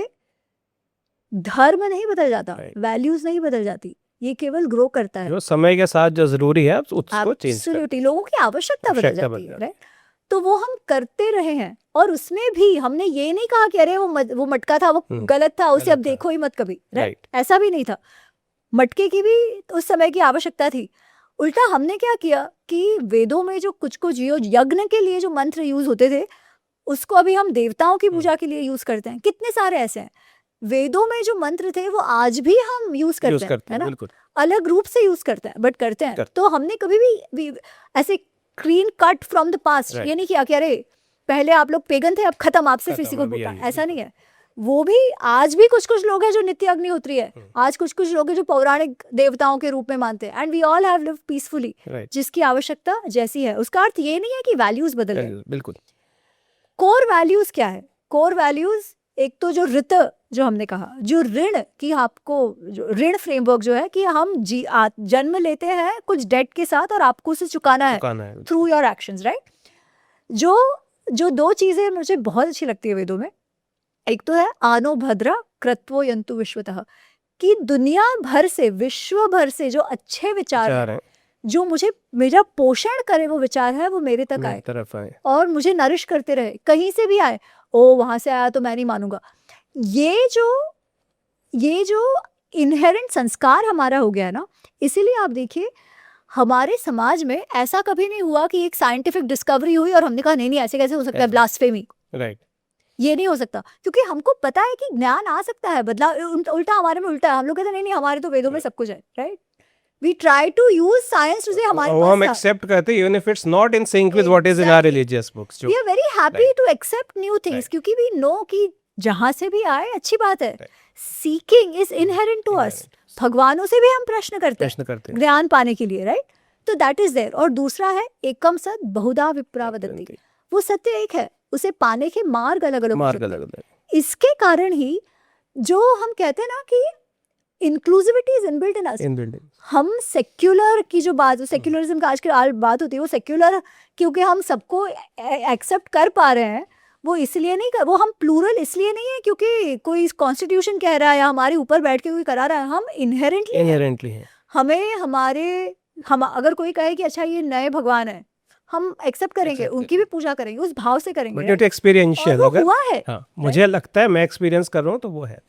धर्म नहीं बदल जाता, Right. वैल्यूज नहीं बदल जाती, ये केवल ग्रो करता है। जो समय के साथ जो जरूरी है उसको चेंज कर, एब्सोल्युटली, लोगों की आवश्यकता बदल आवश्यकता जाती बदल है, जाती है। राइट। तो वो हम करते रहे हैं, और उसमें भी हमने ये नहीं कहा कि अरे वो मटका था, वो गलत था, उसे गलत अब था। देखो ही मत कभी, राइट। Right. ऐसा भी नहीं था, मटके की भी उस समय की आवश्यकता थी। उल्टा हमने क्या किया कि वेदों में जो कुछ यज्ञ के लिए जो मंत्र यूज होते थे, उसको अभी हम देवताओं की पूजा के लिए यूज करते हैं। कितने सारे ऐसे हैं, वेदों में जो मंत्र थे वो आज भी हम यूज करते हैं, है ना, बिल्कुल। अलग रूप से यूज करते हैं, बट करते हैं। तो हमने कभी भी ऐसे clean cut from the past Right. ये नहीं किया कि अरे पहले आप लोग पेगन थे, अब खत्म, आपसे खत्म, किसी को अभी पूछा, यही, ऐसा नहीं है। वो भी आज भी कुछ कुछ लोग हैं जो नित्य अग्निहोत्री है, आज कुछ कुछ लोग हैं जो पौराणिक देवताओं के रूप में मानते हैं, and we all have lived peacefully, Right. जिसकी आवश्यकता जैसी है। उसका अर्थ ये नहीं है कि वैल्यूज बदल गए। बिल्कुल। कोर वैल्यूज क्या है? कोर वैल्यूज एक तो जो ऋत, जो हमने कहा, जो ऋण की आपको, जो ऋण फ्रेमवर्क जो है कि हम जन्म लेते हैं कुछ डेट के साथ और आपको उसे चुकाना है थ्रू योर एक्शंस, राइट। जो दो चीजें मुझे बहुत अच्छी लगती है वेदों में, एक तो है आनो भद्रा कृत्वो यंतु विश्वतः, कि दुनिया भर से, विश्व भर से जो अच्छे विचार हैं, जो मुझे मेरा पोषण करे, वो विचार है, वो मेरे तक आए, तरफ आए और मुझे नरिश करते रहे, कहीं से भी आए। ओ वहां से आया तो मैं नहीं मानूंगा। ये जो इनहेरेंट संस्कार हमारा हो गया है ना, इसीलिए आप देखिए हमारे समाज में ऐसा कभी नहीं हुआ कि एक साइंटिफिक डिस्कवरी हुई और हमने कहा नहीं ऐसे कैसे हो सकता है, ब्लास्फेमी, राइट। ये नहीं हो सकता, क्योंकि हमको पता है कि ज्ञान आ सकता है, बदलाव। उल्टा हमारे में उल्टा है, हम लोग कहते हैं नहीं हमारे तो वेदों में सब कुछ है, right. We try to use science to say हमारे पास हम एक्सेप्ट करते हैं even if it's not in sync with what is in our religious books. We are very happy to accept new things, क्योंकि वी नो कि जहां से भी आए अच्छी बात है। Seeking is inherent to us, भगवानों से भी हम प्रश्न करते हैं ज्ञान पाने के लिए, राइट। तो दैट इज देयर। और दूसरा है एकम सत बहुधा विप्रा वदन्ति, वो सत्य एक है, उसे पाने के मार्ग अलग अलग। इसके कारण ही जो हम कहते हैं ना कि इंक्लूसिविटी इज इनबिल्ट इन अस। हम सेक्युलर की जो बात, सेक्युलरिज्म का आजकल बात होती है, वो सेक्युलर क्योंकि हम सबको एक्सेप्ट कर पा रहे हैं, वो इसलिए नहीं वो हम प्लूरल इसलिए नहीं है क्योंकि कोई कॉन्स्टिट्यूशन कह रहा है या हमारे ऊपर बैठ के कोई करा रहा है। हम इनहेरेंटली है। हम अगर कोई कहे कि अच्छा ये नए भगवान है, हम एक्सेप्ट करेंगे, उनकी भी पूजा करेंगे, उस भाव से करेंगे। बट एक्सपीरियंशियल हुआ है। हाँ, मुझे लगता है, मैं एक्सपीरियंस कर रहा हूँ तो वो है।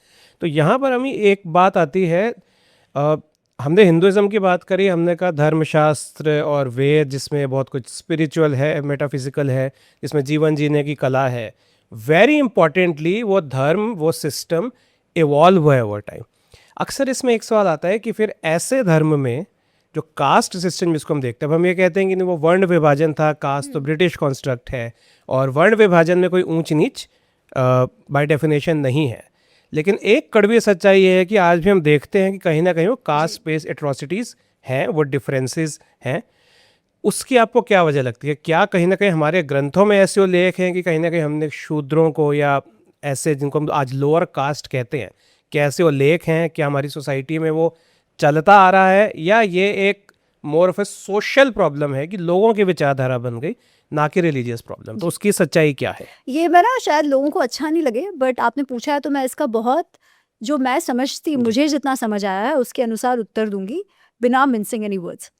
तो यहाँ पर हमें एक बात आती है, हमने हिंदुइज्म की बात करी, हमने कहा धर्मशास्त्र और वेद जिसमें बहुत कुछ स्पिरिचुअल है, मेटाफिजिकल है, जिसमें जीवन जीने की कला है। वेरी इंपॉर्टेंटली वो धर्म, वो सिस्टम इवॉल्व हुआ है ओवर टाइम। अक्सर इसमें एक सवाल आता है कि फिर ऐसे धर्म में जो कास्ट सिस्टम जिसको हम देखते हैं, हम ये कहते हैं कि वो वर्ण विभाजन था, कास्ट तो ब्रिटिश कॉन्स्ट्रक्ट है और वर्ण विभाजन में कोई ऊंच नीच बाय डेफिनेशन नहीं है। लेकिन एक कड़वी सच्चाई ये है कि आज भी हम देखते हैं कि कहीं ना कहीं वो कास्ट बेस्ड एट्रोसिटीज़ हैं, वो डिफरेंसेस हैं। उसकी आपको क्या वजह लगती है? क्या कहीं ना कहीं हमारे ग्रंथों में ऐसे लेख हैं कि कहीं ना कहीं हमने शूद्रों को या ऐसे जिनको हम आज लोअर कास्ट कहते हैं, क्या ऐसे वो लेख हैं? क्या हमारी सोसाइटी में वो चलता आ रहा है, या ये एक more of A social problem है कि लोगों की विचारधारा बन गई, ना कि रिलीजियस प्रॉब्लम? तो उसकी सच्चाई क्या है? ये मेरा शायद लोगों को अच्छा नहीं लगे, बट आपने पूछा है तो मैं इसका बहुत, जो मैं समझती, मुझे जितना समझ आया है उसके अनुसार उत्तर दूंगी बिना मिंसिंग एनी वर्ड्स।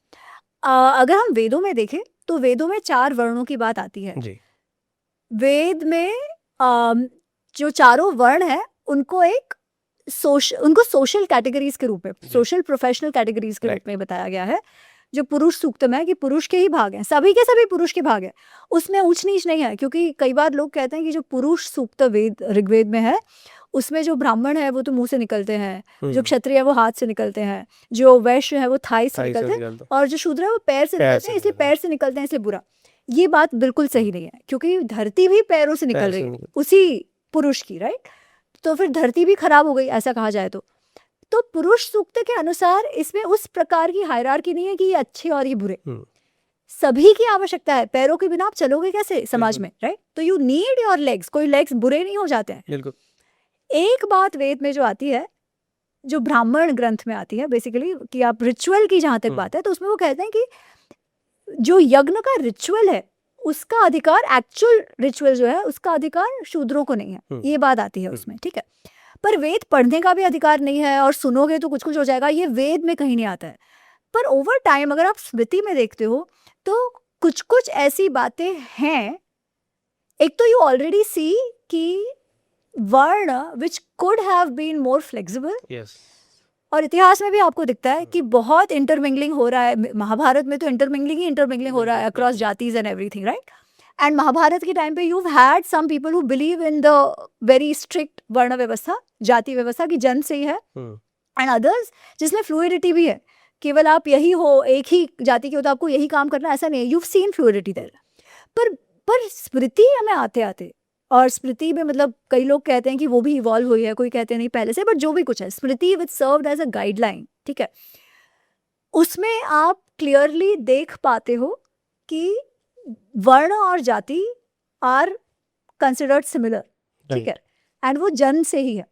अगर हम वेदों में देखें तो वेदों में 4 वर्णों की बात आती है जी। वेद में जो चारों वर्ण है उनको उनको सोशल कैटेगरीज के रूप में, सोशल प्रोफेशनल कैटेगरीज के रूप में बताया गया है। जो पुरुष सूक्तम है कि पुरुष के ही भाग हैं, सभी के सभी पुरुष के भाग हैं, उसमें ऊंच नीच नहीं है। क्योंकि कई बार लोग कहते हैं कि जो पुरुष सूक्त वेद ऋग्वेद में है उसमें जो ब्राह्मण है वो तो मुंह से निकलते हैं, जो क्षत्रिय है वो हाथ से निकलते हैं, जो वैश्य है वो थाई से निकलते हैं, और जो शूद्र है वो पैर से निकलते हैं, इसलिए पैर से निकलते हैं इसलिए बुरा। ये बात बिल्कुल सही नहीं है, क्योंकि धरती भी पैरों से निकल रही है उसी पुरुष की, राइट। तो फिर धरती भी खराब हो गई ऐसा कहा जाए तो पुरुष सूक्त के अनुसार इसमें उस प्रकार की हायरार्की नहीं है कि ये अच्छे और ये बुरे, सभी की आवश्यकता है, पैरों के बिना आप चलोगे कैसे समाज में, राइट? तो यू नीड योर लेग्स, कोई लेग्स बुरे नहीं हो जाते हैं। बिल्कुल। एक बात वेद में जो आती है, जो ब्राह्मण ग्रंथ में आती है बेसिकली, कि आप रिचुअल की जहां तक बात है, तो उसमें वो कहते हैं कि जो यज्ञ का रिचुअल है उसका अधिकार, एक्चुअल रिचुअल जो है उसका अधिकार शूद्रों को नहीं है, ये बात आती है उसमें, ठीक है? पर वेद पढ़ने का भी अधिकार नहीं है, और सुनोगे तो कुछ कुछ हो जाएगा, ये वेद में कहीं नहीं आता है। पर ओवर टाइम अगर आप स्मृति में देखते हो तो कुछ कुछ ऐसी बातें हैं। एक तो यू ऑलरेडी सी कि varna which could have been more flexible, yes. और इतिहास में भी आपको दिखता है कि बहुत इंटरमिंगलिंग हो रहा है। महाभारत में तो इंटरमिंगलिंग हो रहा है अक्रॉस जातीज and everything, right? And Mahabharata के टाइम पे you had some people who believe in the very strict varna vyavastha, जाति व्यवस्था की जन्म से ही है, एंड अदर्स जिसमें फ्लूइडिटी भी है, केवल आप यही हो, एक ही जाति के हो तो आपको यही काम करना, ऐसा नहीं है। You seen fluidity there. पर स्मृति में आते आते, और स्मृति में मतलब कई लोग कहते हैं कि वो भी इवॉल्व हुई है, कोई कहते हैं नहीं पहले से, बट जो भी कुछ है, स्मृति विच सर्व्ड एज अ गाइडलाइन, ठीक है? उसमें आप क्लियरली देख पाते हो कि वर्ण और जाति आर कंसिडर्ड सिमिलर, ठीक है? एंड वो जन्म से ही है,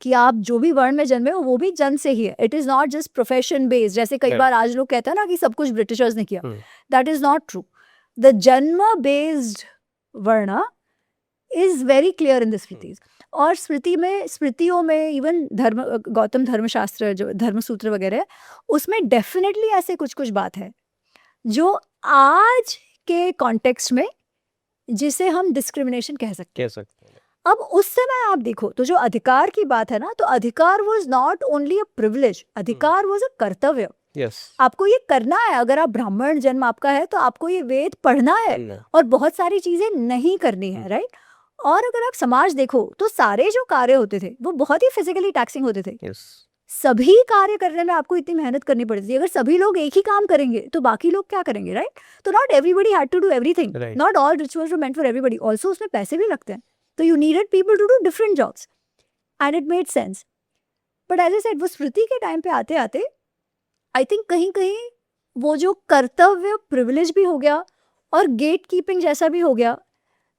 कि आप जो भी वर्ण में जन्मे हो वो भी जन्म से ही है। It is not just profession based, जैसे कई बार आज लोग कहते हैं ना कि सब कुछ ब्रिटिशर्स ने किया। That is not true. The जन्म based varna is very clear in the smritis. और स्मृतियों में इवन गौतम धर्मशास्त्र जो धर्मसूत्र वगैरह है, उसमें डेफिनेटली ऐसे कुछ कुछ बात है जो आज के कॉन्टेक्स्ट में जिसे हम डिस्क्रिमिनेशन कह सकते हैं। अब उस समय आप देखो तो जो अधिकार की बात है ना, तो अधिकार was not only a privilege, अधिकार वाज अ कर्तव्य। Yes. आपको ये करना है। अगर आप ब्राह्मण जन्म आपका है तो आपको ये वेद पढ़ना है और बहुत सारी चीजें नहीं करनी है, राइट? और अगर आप समाज देखो तो सारे जो कार्य होते थे वो बहुत ही फिजिकली टैक्सिंग होते थे। Yes. सभी कार्य करने में आपको इतनी मेहनत करनी पड़ती थी। अगर सभी लोग एक ही काम करेंगे तो बाकी लोग क्या करेंगे, राइट? तो not everybody had to do everything, not all rituals were meant for everybody. Also उसमें पैसे भी लगते हैं, तो you needed people to do different jobs and it made sense. But as I said, वो स्मृति के टाइम पे आते आते आई थिंक कहीं कहीं वो जो कर्तव्य प्रिविलेज भी हो गया और गेट कीपिंग जैसा भी हो गया।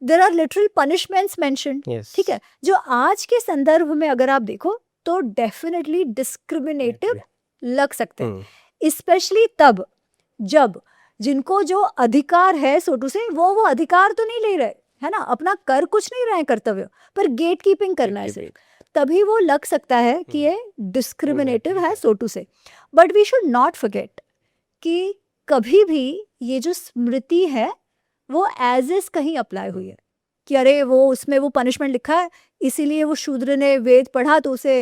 There are literal punishments mentioned, ठीक है, जो आज के संदर्भ में अगर आप देखो तो डेफिनेटली डिस्क्रिमिनेटिव लग सकते हैं। स्पेशली तब जब जिनको जो अधिकार है सोटू से वो अधिकार तो नहीं ले रहे है ना, अपना कर कुछ नहीं रहे हैं कर्तव्य, पर गेट कीपिंग करना है सिर्फ, तभी वो लग सकता है कि ये डिस्क्रिमिनेटिव है सोटू से। But we should not forget कि कभी भी ये जो स्मृति है वो एज इज कहीं अप्लाई हुई है कि अरे वो उसमें वो पनिशमेंट लिखा है इसीलिए वो शूद्र ने वेद पढ़ा तो उसे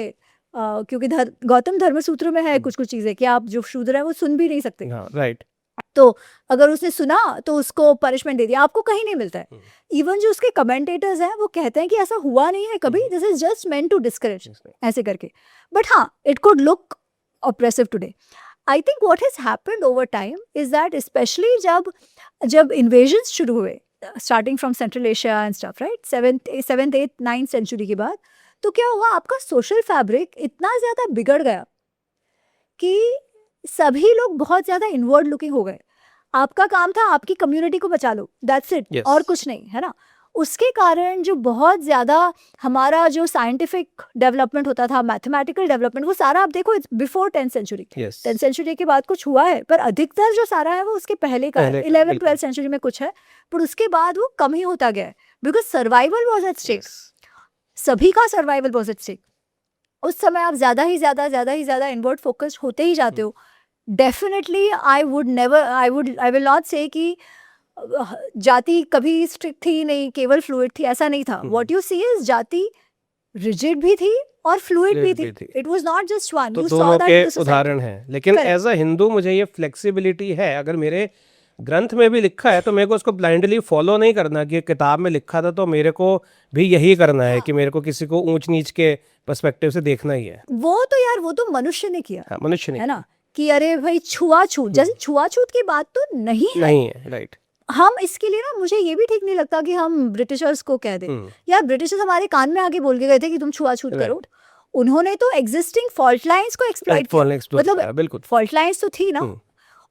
क्योंकि गौतम धर्मसूत्र में है कुछ कुछ चीजें कि आप जो शूद्र है वो सुन भी नहीं सकते, राइट? तो अगर उसने सुना तो उसको पनिशमेंट दे दिया, आपको कहीं नहीं मिलता है। इवन जो उसके कमेंटेटर्स हैं वो कहते हैं कि ऐसा हुआ नहीं है कभी, this is just meant to discourage ऐसे करके। बट हाँ, it could look oppressive today. I think what has happened over time is that specially जब इन्वेजन्स शुरू हुए starting from Central Asia and stuff, right, 7th 8th 9th century के बाद, तो क्या हुआ, आपका सोशल फैब्रिक इतना ज्यादा बिगड़ गया कि सभी लोग बहुत ज्यादा इनवर्ड लुकिंग हो गए। आपका काम था आपकी कम्युनिटी को बचा लो, दैट्स इट, और कुछ नहीं, है ना। उसके कारण जो बहुत ज्यादा हमारा जो साइंटिफिक डेवलपमेंट होता था, मैथमेटिकल डेवलपमेंट, वो सारा आप देखो before 10th century. 10th century के बाद कुछ हुआ है, पर अधिकतर जो सारा है वो उसके पहले का है। 11th 12th सेंचुरी में कुछ है, पर उसके बाद वो कम ही होता गया है, because survival was at stake. सभी का सर्वाइवल वॉज एट स्टेक। उस समय आप ज्यादा ही ज्यादा इनवर्ड फोकस होते ही जाते हो। डेफिनेटली आई विल नॉट से कि जाति कभी स्ट्रिक्ट थी नहीं, केवल फ्लूइड थी, ऐसा नहीं था। व्हाट यू सी इज जाति रिजिड भी थी और फ्लूइड भी थी। It was not just one. तो दोनों के उदाहरण हैं, लेकिन एज अ हिंदू मुझे ये फ्लेक्सिबिलिटी है। अगर मेरे ग्रंथ में भी लिखा है तो मेरे को उसको ब्लाइंडली फॉलो नहीं करना कि किताब में लिखा था तो मेरे को भी यही करना है कि मेरे को किसी को ऊंच नीच के पर्सपेक्टिव से देखना ही है। वो तो यार, वो तो मनुष्य ने किया, मनुष्य ने, है ना, कि अरे भाई छुआछूत, जैसे छुआछूत की बात तो नहीं है, राइट। हम इसके लिए ना, मुझे ये भी ठीक नहीं लगता कि हम ब्रिटिशर्स को कह दें यार, ब्रिटिशर्स हमारे कान में आगे बोल के गए थे कि तुम छुआछूत करो। उन्होंने तो एग्जिस्टिंग फॉल्ट लाइंस को एक्सप्लॉइट किया, मतलब बिल्कुल फॉल्ट लाइंस तो थी ना,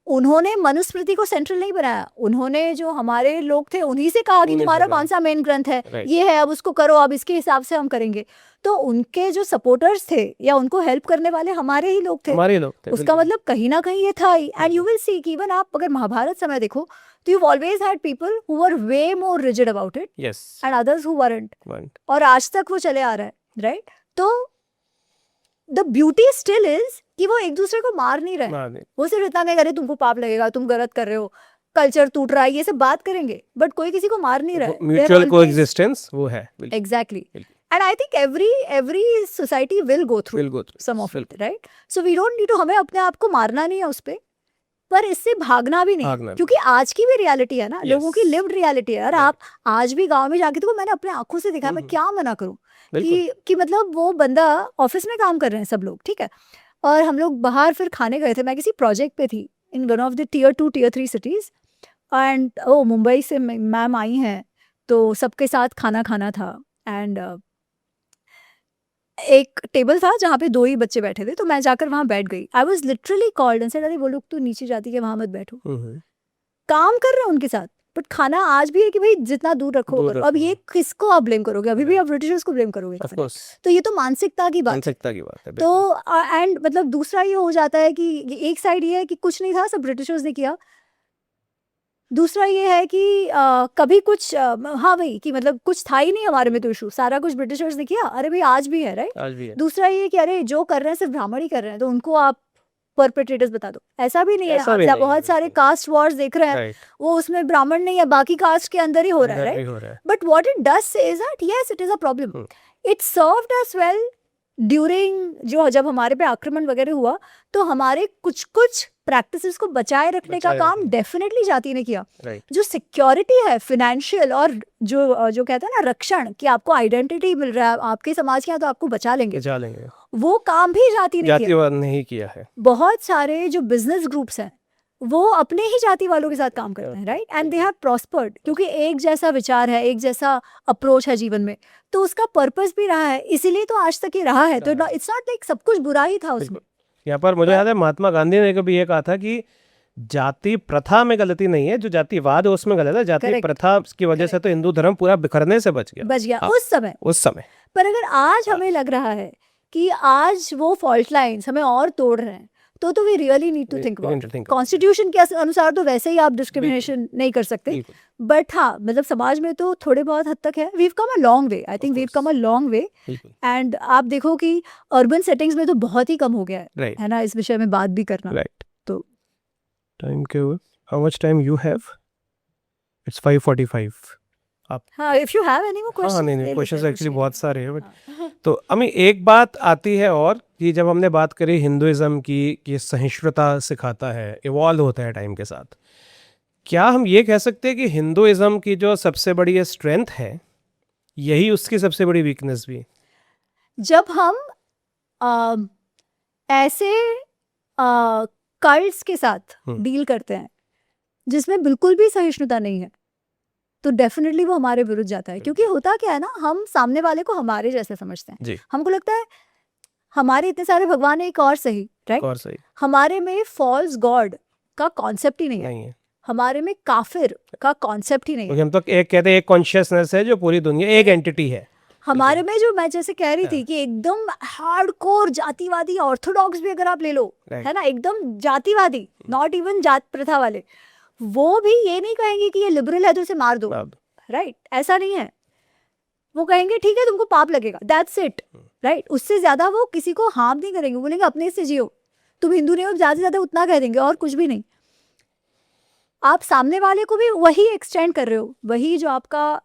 उन्होंने मनुस्मृति को सेंट्रल नहीं बनाया, उन्होंने जो हमारे लोग थे उन्हीं से कहा कि उन्हीं से तुम्हारा कहा। कौन सा मेन ग्रंथ है, Right. ये है, अब उसको करो, अब इसके हिसाब से हम करेंगे। तो उनके जो सपोर्टर्स थे या उनको हेल्प करने वाले हमारे ही लोग थे, हमारे लोग थे, उसका बिल्कुल। मतलब कहीं ना कहीं ये था ही। एंड यू विल सी कि इवन आप अगर महाभारत समय देखो तो you always had people who were way more rigid about it Yes. And others who weren't, One. और आज तक वो चले आ रहा है, राइट? तो द ब्यूटी स्टिल इज कि वो एक दूसरे को मार नहीं रहे, हाँ, नहीं, वो सिर्फ इतना नहीं करे तुमको पाप लगेगा, तुम गलत कर रहे हो, कल्चर टूट रहा है, ये सब बात करेंगे, बट कोई किसी को मार नहीं रहा है। म्यूचुअल कोएग्जिस्टेंस वो है, बिल्कुल। एग्जैक्टली। बिल्कुल। And I think every society will go through Will go through. Some of it, बिल्कुल। Right? So we don't need to, हमें अपने आप को मारना नहीं है उस पे, पर इससे भागना भी नहीं, भागना नहीं। क्योंकि आज की भी रियलिटी है ना, Yes. लोगों की लिव्ड रियलिटी है। और Right. आप आज भी गांव में जाके देखो, मैंने अपने आंखों से देखा, मैं क्या मना करूं बिल्कुल। कि मतलब वो बंदा ऑफिस में काम कर रहे हैं सब लोग, ठीक है, और हम लोग बाहर फिर खाने गए थे, मैं किसी प्रोजेक्ट पे थी in one of the tier 2 tier 3 cities, and Mumbai से मैम आई हैं, तो सबके साथ खाना खाना था। एंड एक टेबल था जहाँ पे 2 ही बच्चे बैठे थे, तो मैं जाकर वहाँ बैठ गई। I was literally called and said, अरे वो लोग तो नीचे जाती है, वहाँ मत बैठो। काम कर रहे हैं उनके साथ, बट खाना आज भी है कि भाई जितना दूर रखो दूर करो। अब रखो। ये किसको आप ब्लेम करोगे? अभी भी आप ब्रिटिशर्स को ब्लेम करोगे? Of course. तो ये तो मानसिकता की बात है। मानसिकता की बात है, तो बिल्कुल। एंड मतलब दूसरा ये हो जाता है कि एक साइड ये है कि कुछ नहीं था, सब ब्रिटिशर्स ने किया। दूसरा ये है कि कभी कुछ हाँ भाई, कि मतलब कुछ था ही नहीं हमारे में तो इशू, सारा कुछ ब्रिटिशर्स ने किया। अरे भाई आज भी है, राइट? आज भी है। दूसरा ये कि अरे जो कर रहे हैं सिर्फ ब्राह्मण ही कर रहे हैं, तो उनको आप परपेट्रेटर्स बता दो। ऐसा भी नहीं है, ऐसा भी आप नहीं है, बहुत सारे बिल्कुल। कास्ट वॉर्स देख रहे हैं, Right. वो उसमें ब्राह्मण नहीं है, बाकी कास्ट के अंदर ही हो रहा है, राइट? हो रहा है। बट व्हाट इट डज से is that yes it is a problem, Hmm. It served us well during जो जब हमारे पे आक्रमण वगैरह हुआ, तो हमारे कुछ कुछ प्रैक्टिसेस को बचाए रखने का बचाए काम रखने। डेफिनेटली जाति ने किया। Right. जो सिक्योरिटी है फाइनेंशियल, और जो कहते हैं ना रक्षण, कि आपको आइडेंटिटी मिल रहा है आपके समाज के यहाँ, तो आपको बचा लेंगे, बचा लेंगे। वो काम भी जाति ने किया। जातिवाद नहीं किया है। बहुत सारे जो बिजनेस ग्रुप्स हैं वो अपने ही जाति वालों के साथ काम करते हैं, right? And they have prospered, क्योंकि एक जैसा विचार है, एक जैसा अप्रोच है जीवन में, तो उसका पर्पस भी रहा है, इसीलिए तो आज तक ये रहा है। तो इट्स नॉट लाइक सब कुछ बुरा ही था उसमें। यहाँ पर मुझे याद है महात्मा गांधी ने कभी ये कहा था कि जाति प्रथा में गलती नहीं है, जो जातिवाद है उसमें गलत है। जाति Correct. प्रथा की वजह से तो हिंदू धर्म पूरा बिखरने से बच गया बच गया हाँ। उस समय। उस समय। पर अगर आज हमें लग रहा है कि आज वो फॉल्ट लाइंस हमें और तोड़ रहे हैं, तो we really need to think about. Constitution के अनुसार तो वैसे ही आप डिस्क्रिमिनेशन नहीं कर सकते, बिल्कुल। बट हाँ मतलब समाज में तो थोड़े बहुत हद तक है। We have come a long way, I think we have come a long way. बिल्कुल। एंड आप देखो कि अर्बन सेटिंग्स में तो बहुत ही कम हो गया Right. है ना, इस विषय में बात भी करना। राइट। तो टाइम के how much time you have? It's 5:45। हाँ, if you have any more हाँ क्वेश्चंस। नहीं क्वेश्चंस एक्चुअली बहुत सारे हैं, बट तो अमी एक बात आती है और कि जब हमने बात करी हिंदुइज्म की कि सहिष्णुता सिखाता है, इवॉल्व होता है टाइम के साथ, क्या हम ये कह सकते हैं कि हिंदुइज्म की जो सबसे बड़ी स्ट्रेंथ है यही उसकी सबसे बड़ी वीकनेस भी? जब हम ऐसे कल्ट्स के साथ डील करते हैं जिसमें बिल्कुल भी सहिष्णुता नहीं है, तो डेफिनेटली वो हमारे विरुद्ध जाता है। क्योंकि होता क्या है ना, हम सामने वाले को हमारे जैसे समझते हैं। जी। हमको लगता है हमारे इतने सारे भगवान है, एक और सही, राइट? और सही हमारे में फॉल्स गॉड का कॉन्सेप्ट ही नहीं है, नहीं है, हमारे में काफिर का कॉन्सेप्ट ही नहीं है। क्योंकि हम तो एक कहते हैं एक कॉन्शियसनेस है जो पूरी दुनिया एक एंटिटी है। हमारे में जो मैं जैसे कह रही थी कि एकदम हार्डकोर जातिवादी ऑर्थोडॉक्स भी अगर आप ले लो, Right. है ना, एकदम जातिवादी, नॉट इवन जात प्रथा वाले, वो भी ये नहीं कहेंगे कि ये लिबरल है तो इसे मार दो, अब राइट? ऐसा नहीं है। वो कहेंगे ठीक है तुमको पाप लगेगा, दैट्स इट, राइट? उससे ज्यादा वो किसी को हार्म नहीं करेंगे। बोलेंगे अपने से जियो, तुम हिंदू नहीं हो, ज्यादा से ज्यादा उतना कह देंगे और कुछ भी नहीं। आप सामने वाले को भी वही एक्सटेंड कर रहे हो, वही जो आपका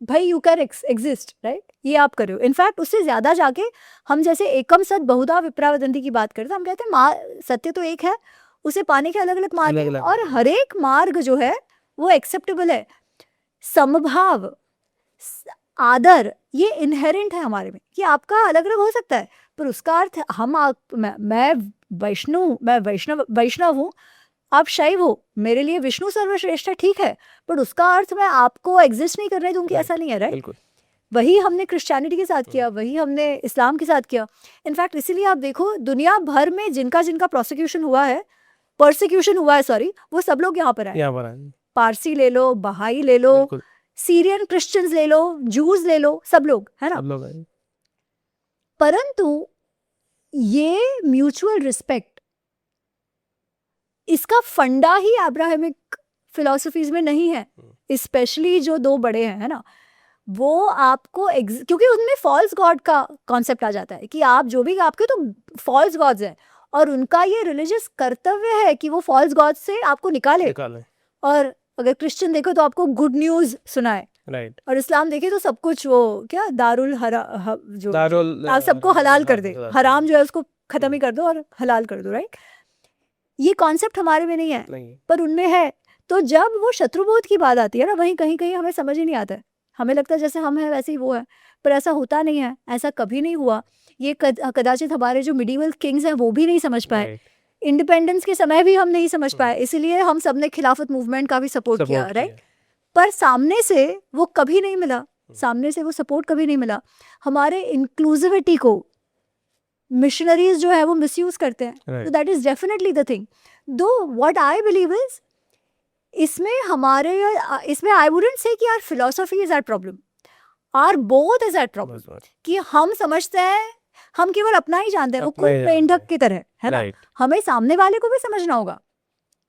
भाई यू कैन एग्जिस्ट, राइट? ये आप कर रहे हो। इनफैक्ट उससे ज्यादा जाके हम जैसे एकम सत बहुधा विप्रा वदंती की बात करते हैं, हम कहते हैं सत्य तो एक है, उसे पाने के अलग अलग मार्ग हैं, अलग-अलग और हर एक मार्ग जो है वो एक्सेप्टेबल है। समभाव, आदर, ये इनहेरेंट है हमारे में कि आपका अलग अलग हो सकता है, पर उसका अर्थ मैं वैष्णव हूँ, आप शैव हो, मेरे लिए विष्णु सर्वश्रेष्ठ है, ठीक है, बट उसका अर्थ मैं आपको एग्जिस्ट नहीं कर रही दूंगी, ऐसा नहीं है, राइट? बिल्कुल। वही हमने क्रिश्चियनिटी के साथ किया, वही हमने इस्लाम के साथ किया। इनफैक्ट इसीलिए आप देखो दुनिया भर में जिनका जिनका प्रोसिक्यूशन हुआ है परसिक्यूशन हुआ है, सॉरी, वो सब लोग यहाँ पर आए। यहाँ पर आए, पारसी ले लो, बहाई ले लो, बिल्कुल सीरियन क्रिश्चियंस ले लो, जूस ले लो, सब लोग, है ना। सब लोग आए। परंतु ये म्यूचुअल रिस्पेक्ट, इसका फंडा ही अब्राहमिक फिलॉसफीज में नहीं है, स्पेशली जो दो बड़े हैं, है ना, वो आपको क्योंकि उनमें फॉल्स गॉड का कॉन्सेप्ट आ जाता है कि आप जो भी, आपके तो फॉल्स गॉड्स हैं और उनका ये रिलीजियस कर्तव्य है कि वो फॉल्स गॉड से आपको निकाले। और अगर क्रिश्चियन देखो तो आपको गुड न्यूज सुनाए, राइट, और इस्लाम देखे तो सब कुछ वो क्या दारुल जो आप सबको हलाल कर दे, हराम जो है उसको खत्म ही कर दो और हलाल कर दो, राइट। ये कॉन्सेप्ट हमारे में नहीं है, पर उनमें है। तो जब वो शत्रुबोध की बात आती है ना, वहीं कहीं कहीं हमें समझ ही नहीं आता है, हमें लगता है जैसे हम हैं वैसे ही वो है, पर ऐसा होता नहीं है, ऐसा कभी नहीं हुआ। ये कदाचित हमारे जो मिडीवल किंग्स हैं वो भी नहीं समझ पाए, इंडिपेंडेंस के समय भी हम नहीं समझ पाए, इसलिए हम सब ने खिलाफत मूवमेंट का भी सपोर्ट किया, राइट। पर सामने से वो कभी नहीं मिला, सामने से वो सपोर्ट कभी नहीं मिला। हमारे इंक्लूसिविटी को मिशनरीज जो है वो मिसयूज करते हैं, तो that is definitely the thing. Though what I believe is, इसमें आई वुडंट से कि our philosophy is our problem, our both is our problem, कि हम समझते हैं, हम केवल अपना ही जानते हैं, वो कोई मेंढक की तरह, है ना। हमें सामने वाले को भी समझना होगा,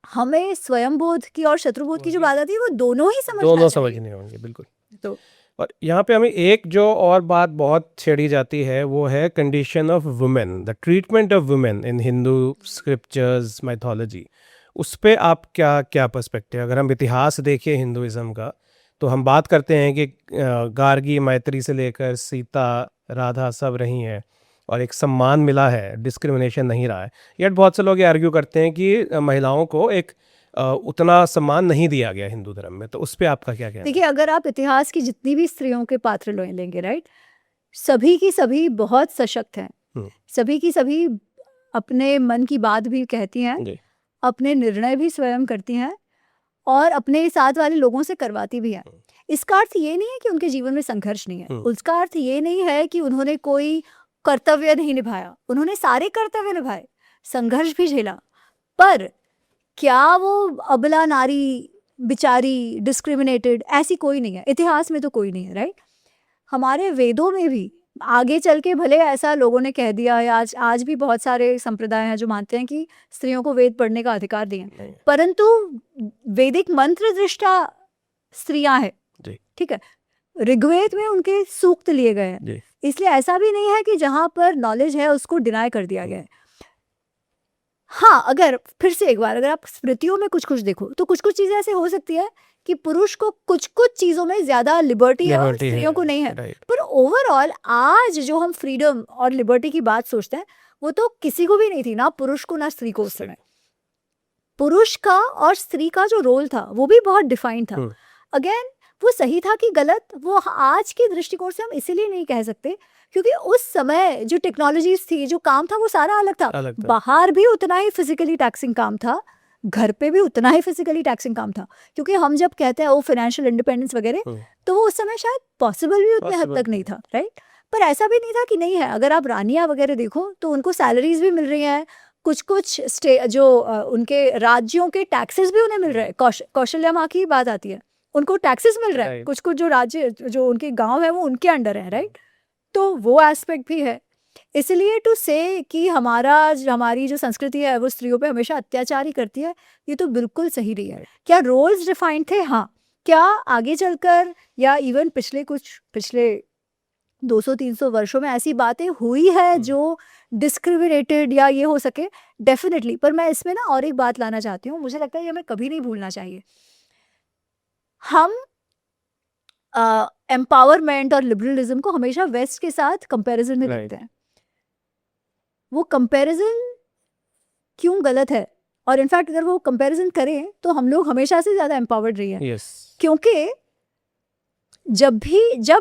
हमें स्वयं बोध की और शत्रुबोध की जो बात आती है वो दोनों ही समझने होंगे, बिल्कुल। तो और यहाँ पे हमें एक जो और बात बहुत छेड़ी जाती है वो है condition of women, the treatment of women in Hindu scriptures, mythology. उस पे आप क्या पर्सपेक्टिव? अगर हम इतिहास देखें हिंदुइज्म का, तो हम बात करते हैं कि गार्गी मैत्री से लेकर सीता, राधा सब रही हैं और एक सम्मान मिला है, डिस्क्रिमिनेशन नहीं रहा है। यट बहुत से लोग ये आर्ग्यू करते हैं कि महिलाओं को एक उतना सम्मान नहीं दिया गया हिंदू धर्म में, तो उस पर आपका क्या कहना है? देखिए, अगर आप इतिहास की जितनी भी स्त्रियों के पात्र लेंगे, राइट, सभी की सभी बहुत सशक्त हैं, सभी की सभी अपने मन की बात भी कहती हैं, अपने निर्णय भी स्वयं करती हैं और अपने साथ वाले लोगों से करवाती भी हैं। इसका अर्थ ये नहीं है कि उनके जीवन में संघर्ष नहीं है, उसका अर्थ ये नहीं है कि उन्होंने कोई कर्तव्य नहीं निभाया, उन्होंने सारे कर्तव्य निभाए, संघर्ष भी झेला। पर क्या वो अबला नारी, बिचारी, डिस्क्रिमिनेटेड, ऐसी कोई नहीं है, इतिहास में तो कोई नहीं है, राइट। हमारे वेदों में भी आगे चल के भले ऐसा लोगों ने कह दिया है, आज भी बहुत सारे संप्रदाय हैं जो मानते हैं कि स्त्रियों को वेद पढ़ने का अधिकार दिए, परंतु वैदिक मंत्र दृष्टा स्त्रियां हैं, ठीक है, ऋग्वेद में उनके सूक्त लिए गए हैं, इसलिए ऐसा भी नहीं है कि जहां पर नॉलेज है उसको डिनाई कर दिया गया है। हाँ, अगर फिर से एक बार अगर आप स्मृतियों में कुछ कुछ देखो तो कुछ कुछ चीजें ऐसे हो सकती है कि पुरुष को कुछ कुछ चीजों में ज्यादा लिबर्टी है और स्त्रियों को नहीं है, पर ओवरऑल आज जो हम फ्रीडम और लिबर्टी की बात सोचते हैं वो तो किसी को भी नहीं थी, ना पुरुष को ना स्त्री को। उस समय पुरुष का और स्त्री का जो रोल था वो भी बहुत डिफाइंड था। अगेन वो सही था कि गलत, वो आज के दृष्टिकोण से हम इसीलिए नहीं कह सकते क्योंकि उस समय जो टेक्नोलॉजीज थी, जो काम था वो सारा अलग था। बाहर भी उतना ही फिजिकली टैक्सिंग काम था, घर पे भी उतना ही फिजिकली टैक्सिंग काम था, क्योंकि हम जब कहते हैं वो फाइनेंशियल इंडिपेंडेंस वगैरह, तो वो उस समय शायद पॉसिबल भी उतने हद तक नहीं था, राइट। पर ऐसा भी नहीं था कि नहीं है। अगर आप रानियां वगैरह देखो तो उनको सैलरीज भी मिल रही हैं, कुछ कुछ जो उनके राज्यों के टैक्सेस भी उन्हें मिल रहे हैं। कौशल्या माँ की बात आती है, उनको टैक्सेस मिल रहा है, कुछ कुछ जो राज्य जो उनके गांव है वो उनके अंडर है, राइट। तो वो एस्पेक्ट भी है। इसलिए टू से कि हमारी जो संस्कृति है वो स्त्रियों पे हमेशा अत्याचार ही करती है, ये तो बिल्कुल सही नहीं है। क्या रोल्स डिफाइंड थे? हाँ। क्या आगे चलकर या इवन पिछले 200-300 वर्षों में ऐसी बातें हुई है जो डिस्क्रिमिनेटेड या ये हो सके? डेफिनेटली। पर मैं इसमें ना और एक बात लाना चाहती हूँ, मुझे लगता है ये हमें कभी नहीं भूलना चाहिए। हम एम्पावरमेंट और लिबरलिज्म को हमेशा वेस्ट के साथ कंपैरिजन में देखते हैं। वो कंपैरिजन क्यों गलत है? और इनफैक्ट अगर वो कंपैरिजन करें तो हम लोग हमेशा से ज्यादा एम्पावर्ड रही हैं। क्योंकि जब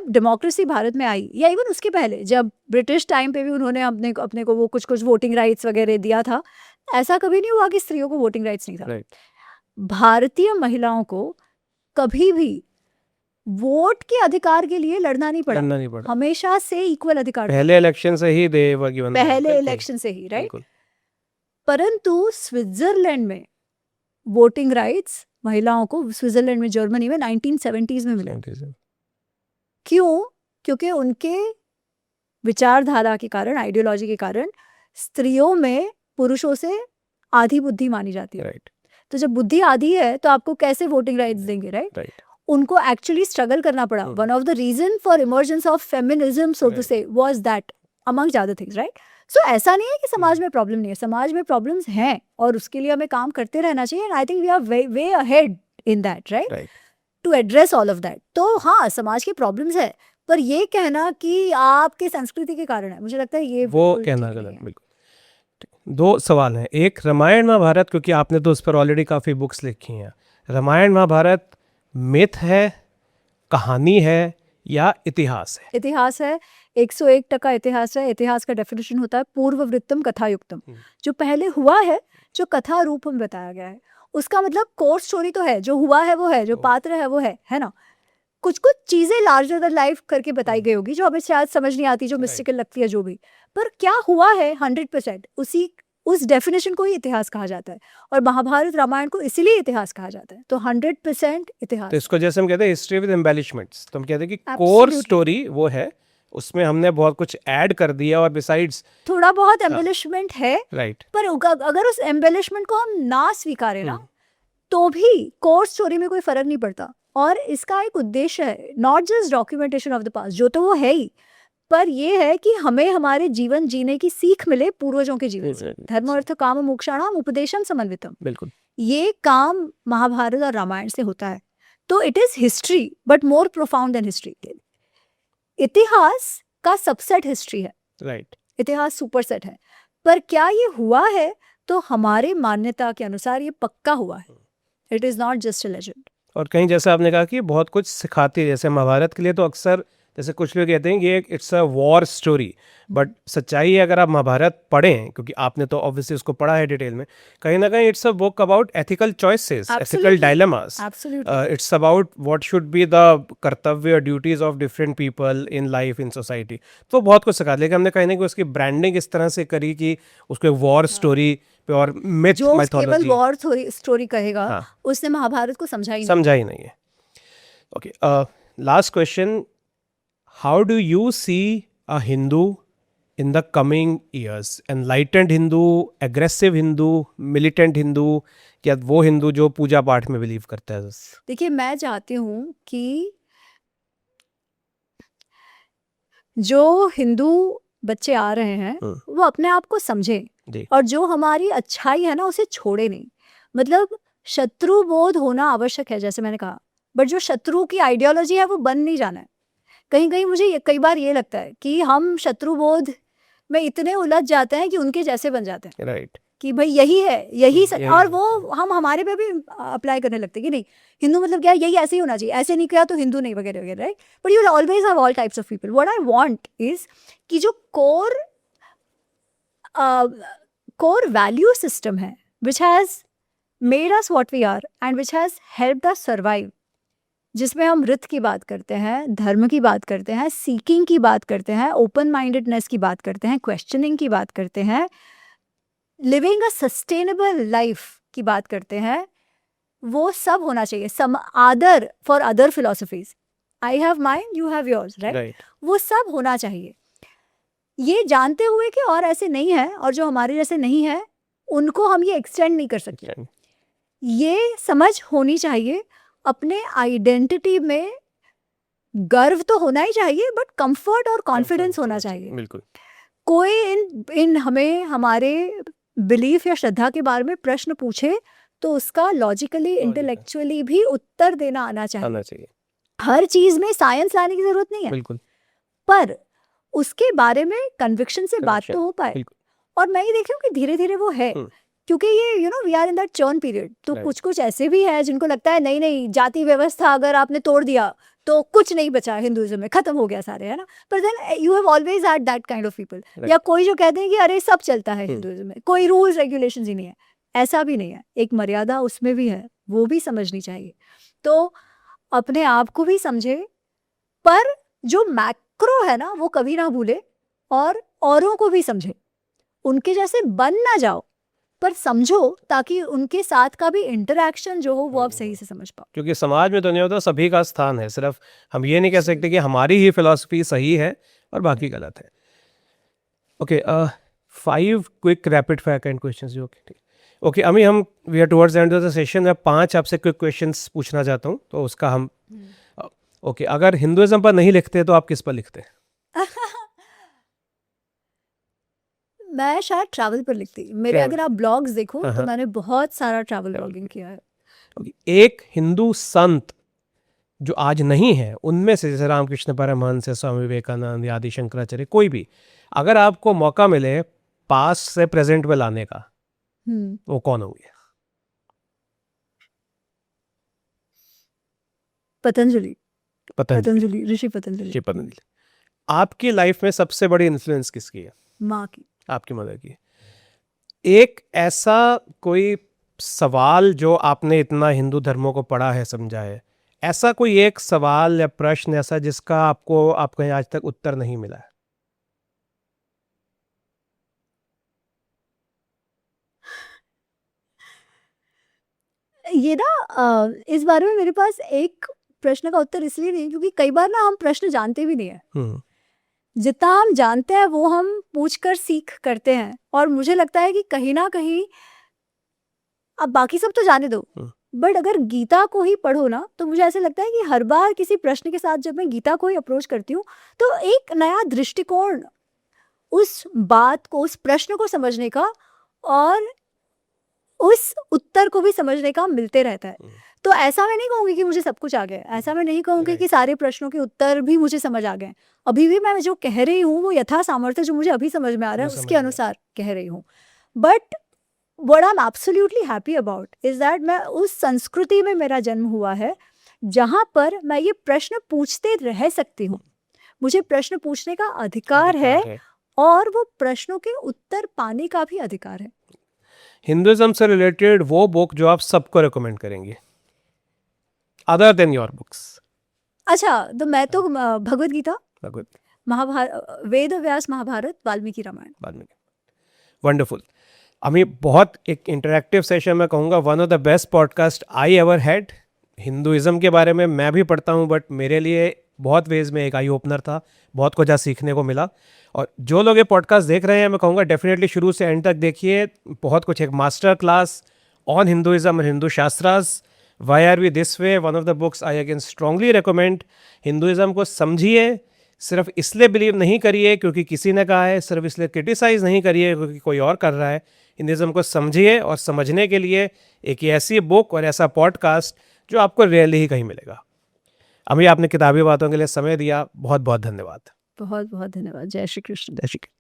डेमोक्रेसी भारत में आई या इवन उसके पहले जब ब्रिटिश टाइम पे भी उन्होंने अपने को वो कुछ वोटिंग राइट्स वगैरह दिया था, ऐसा कभी नहीं हुआ कि स्त्रियों को वोटिंग राइट्स नहीं था। भारतीय महिलाओं को कभी भी वोट के अधिकार के लिए लड़ना नहीं पड़ा, हमेशा से इक्वल अधिकार, पहले इलेक्शन से ही राइट। परंतु स्विट्जरलैंड में वोटिंग राइट्स महिलाओं को स्विट्जरलैंड में, जर्मनी में 1970s में मिले। क्यों? क्योंकि उनके विचारधारा के कारण, आइडियोलॉजी के कारण स्त्रियों में पुरुषों से आधी बुद्धि मानी जाती है। राइट तो जब बुद्धि आधी है तो आपको कैसे वोटिंग राइट्स देंगे? राइट राइट उनको एक्चुअली स्ट्रगल करना पड़ा। One of the reason for emergence of feminism so to say was that, amongst other things, right. So ऐसा नहीं है कि समाज में प्रॉब्लम नहीं है, समाज में प्रॉब्लम्स हैं और उसके लिए हमें काम करते रहना चाहिए। And I think we are way ahead in that, right, right to address all of that. तो हाँ, समाज की प्रॉब्लम्स है, पर ये कहना कि आपके संस्कृति के कारण है, मुझे लगता है ये वो बिल्कुल कहना ठीक नहीं गलत, है। बिल्कुल। दो सवाल हैं, एक रामायण महाभारत, क्योंकि आपने तो उस पर ऑलरेडी काफ़ी बुक्स लिखी हैं। रामायण महाभारत मिथ है, कहानी है या इतिहास है? इतिहास है, 101% इतिहास है। इतिहास का डेफिनेशन होता है पूर्ववृत्तम कथायुक्तम, जो पहले हुआ है, जो कथा रूप में बताया गया है। उसका मतलब कोर स्टोरी तो है, जो हुआ है वो है, जो पात्र है वो है ना। कुछ कुछ चीजें लार्जर देन लाइफ करके बताई गई होगी जो हमें शायद समझ नहीं आती, जो मिस्टिकल लगती है, जो भी, पर क्या हुआ है 100% उस डेफिनेशन को ही इतिहास कहा जाता है। और महाभारत रामायण को इसीलिए इतिहास कहा जाता है। तो 100% इतिहास। तो इसको जैसे हम कहते हैं हिस्ट्री विद एम्बेलिशमेंट्स, तो हम कहते हैं कि कोर Absolutely. स्टोरी वो है, उसमें हमने बहुत कुछ ऐड कर दिया और बिसाइड्स थोड़ा बहुत एम्बेलिशमेंट है, राइट पर अगर उस एम्बेलिशमेंट को हम ना स्वीकारें ना, तो भी कोर स्टोरी में कोई फर्क नहीं पड़ता। और इसका एक उद्देश्य है, not just documentation of the past, जो तो वो है ही, पर ये है कि हमें हमारे जीवन जीने की सीख मिले पूर्वजों के जीवन से। धर्म अर्थ काम मोक्षाणाम उपदेशम समन्वितम, बिल्कुल ये काम महाभारत और रामायण से होता है। तो it is history but more profound than history. इतिहास का सबसेट हिस्ट्री है, राइट इतिहास सुपरसेट है। पर क्या ये हुआ है? तो हमारे मान्यता के अनुसार ये पक्का हुआ है। It is not just a legend. और कहीं जैसे आपने कहा कि बहुत कुछ सिखाती है, जैसे महाभारत के लिए तो अक्सर जैसे कुछ लोग कहते हैं कि it's a war story, but सच्चाई है अगर आप महाभारत पढ़ें, क्योंकि आपने तो ऑब्वियसली उसको पढ़ा है डिटेल में, कहीं ना कहीं it's a book about ethical choices, ethical dilemmas, it's about what should be the कर्तव्य duties of different people in life in society. तो बहुत कुछ सिखा, लेकिन हमने कहीं ना कहीं उसकी ब्रांडिंग इस तरह से करी कि उसको वॉर स्टोरी पे और मिथ जो केवल माइथोलॉजी वॉर स्टोरी कहेगा, हाँ, उसने महाभारत को समझा ही नहीं है। Okay, last question, how do you see a Hindu in the coming years? Enlightened Hindu, aggressive Hindu, militant Hindu, या वो हिंदू जो पूजा पाठ में बिलीव करता है? देखिए, मैं चाहती हूँ कि जो हिंदू बच्चे आ रहे हैं वो अपने आप को समझें, और जो हमारी अच्छाई है ना उसे छोड़े नहीं। मतलब शत्रु बोध होना आवश्यक है, जैसे मैंने कहा, बट जो शत्रु की आइडियोलॉजी है वो बन नहीं जाना है। कहीं कहीं मुझे कई बार ये लगता है कि हम शत्रु बोध में इतने उलझ जाते हैं कि उनके जैसे बन जाते हैं, राइट, कि भाई यही है, यही और वो हम हमारे पे भी अप्लाई करने लगते हैं कि नहीं, हिंदू मतलब क्या है, यही ऐसे ही होना चाहिए, ऐसे नहीं किया तो हिंदू नहीं, वगैरह वगैरह, right. But you will always have all types of people. What I want is कि जो कोर वैल्यू सिस्टम है, which has made us what we are and which has helped us survive, जिसमें हम रित की बात करते हैं, धर्म की बात करते हैं, सीकिंग की बात करते हैं, ओपन माइंडेडनेस की बात करते हैं, क्वेश्चनिंग की बात करते हैं, लिविंग अ सस्टेनेबल लाइफ की बात करते हैं, वो सब होना चाहिए। सम आदर for other philosophies, I have mine, you have yours, right, वो सब होना चाहिए। ये जानते हुए कि और ऐसे नहीं है, और जो हमारे जैसे नहीं है उनको हम ये एक्सटेंड नहीं कर सकते। ये समझ होनी चाहिए। अपने आइडेंटिटी में गर्व तो होना ही चाहिए, बट कंफर्ट और कॉन्फिडेंस होना चाहिए। बिल्कुल। कोई इन हमें हमारे बिलीफ या श्रद्धा के बारे में प्रश्न पूछे तो उसका लॉजिकली, इंटेलेक्चुअली भी उत्तर देना आना चाहिए। हर चीज में साइंस लाने की जरूरत नहीं है, बिल्कुल, पर उसके बारे में कन्विक्शन से बात तो हो पाए। और मैं ये देख रही हूँ कि धीरे धीरे वो है, क्योंकि ये we are in that churn period. तो कुछ कुछ ऐसे भी है जिनको लगता है नहीं नहीं, जाति व्यवस्था अगर आपने तोड़ दिया तो कुछ नहीं बचा हिंदुइज्म में, खत्म हो गया सारे, है ना। पर then you have always had that kind of people. या कोई जो कहते हैं कि अरे सब चलता है हिंदुइज्म में, कोई रूल्स रेगुलेशंस ही नहीं है। ऐसा भी नहीं है, एक मर्यादा उसमें भी है, वो भी समझनी चाहिए। तो अपने आप को भी समझे, पर जो मैक्रो है ना वो कभी ना भूले, और औरों को भी समझे, उनके जैसे बन ना जाओ, पर समझो, ताकि उनके साथ का भी इंटरेक्शन जो हो वो आप सही से समझ पाओ। क्योंकि समाज में तो नहीं होता, सभी का स्थान है, सिर्फ हम ये नहीं कह सकते कि हमारी ही फिलॉसफी सही है और बाकी गलत है। Okay, 5 quick rapid fire kind questions. Okay, okay अमी, हम we are towards end of the session. मैं 5 आपसे क्विक क्वेश्चंस पूछना चाहता हूँ, तो उसका हम ओके अगर हिंदुइज्म पर नहीं लिखते तो आप किस पर लिखते? मैं शायद ट्रैवल पर लिखती। मेरे Travel. अगर आप ब्लॉग्स देखो तो हाँ। मैंने बहुत सारा ट्रैवल ब्लॉगिंग किया है। Okay, एक हिंदू संत जो आज नहीं है उनमें से, जैसे रामकृष्ण परमहंस या स्वामी विवेकानंद या आदि शंकराचार्य, कोई भी, अगर आपको मौका मिले पास से प्रेजेंट में लाने का, वो कौन होंगे? पतंजलि। पतंजलि। ऋषि पतंजलि। जी, पतंजलि। आपकी लाइफ में सबसे बड़ी इन्फ्लुएंस किसकी है? माँ की। आपकी मदर की। एक ऐसा कोई सवाल जो आपने इतना हिंदू धर्मों को पढ़ा है, समझा है, ऐसा कोई एक सवाल या प्रश्न ऐसा जिसका आप कहीं आज तक उत्तर नहीं मिला है? ये ना इस बारे में मेरे पास एक प्रश्न का उत्तर इसलिए नहीं, क्योंकि कई बार ना हम प्रश्न जानते भी नहीं है। जितना हम जानते हैं वो हम पूछकर सीख करते हैं, और मुझे लगता है कि कहीं ना कहीं, अब बाकी सब तो जाने दो, बट अगर गीता को ही पढ़ो ना, तो मुझे ऐसा लगता है कि हर बार किसी प्रश्न के साथ जब मैं गीता को ही अप्रोच करती हूँ, तो एक नया दृष्टिकोण उस बात को, उस प्रश्न को समझने का और उस उत्तर को भी समझने का मिलते रहता है। तो ऐसा मैं नहीं कहूँगी कि मुझे सब कुछ आ गया, ऐसा मैं नहीं कहूँगी कि सारे प्रश्नों के उत्तर भी मुझे समझ आ गए। अभी भी मैं जो कह रही हूँ वो यथा सामर्थ्य जो मुझे अभी समझ में आ रहा है उसके अनुसार कह रही हूँ। But what I'm absolutely happy about is that मैं उस संस्कृति में मेरा जन्म हुआ है जहाँ पर मैं ये प्रश्न पूछते रह सकती हूँ। मुझे प्रश्न पूछने का अधिकार है और वो प्रश्नों के उत्तर पाने का भी अधिकार है। हिंदुइज्म से रिलेटेड वो बुक जो आप सबको रिकमेंड करेंगे अदर देन योर बुक्स? अच्छा, तो मैं तो भगवद गीता, भगवत, महाभारत, वेद व्यास, महाभारत, वाल्मीकि रामायण। वंडरफुल अमी, बहुत एक इंटरेक्टिव सेशन मैं कहूँगा, one of the best podcast I ever had. Hinduism के बारे में मैं भी पढ़ता हूँ, बट मेरे लिए बहुत वेज में एक आई ओपनर था, बहुत कुछ आज सीखने को मिला। और जो लोग ये पॉडकास्ट देख रहे हैं, मैं कहूँगा डेफिनेटली शुरू से एंड तक देखिए, बहुत कुछ, एक मास्टर क्लास ऑन हिंदुइज्म और Hindu shastras, why are we this way, one of the books I again strongly recommend. Hinduism को समझिए, सिर्फ इसलिए बिलीव नहीं करिए क्योंकि किसी ने कहा है, सिर्फ इसलिए क्रिटिसाइज़ नहीं करिए क्योंकि कोई और कर रहा है। हिंदुइज्म को समझिए, और समझने के लिए एक ऐसी बुक और ऐसा पॉडकास्ट जो आपको रियली ही कहीं मिलेगा। अभी आपने किताबी बातों के लिए समय दिया, बहुत बहुत धन्यवाद। बहुत बहुत धन्यवाद। जय श्री कृष्ण। जय श्री कृष्ण।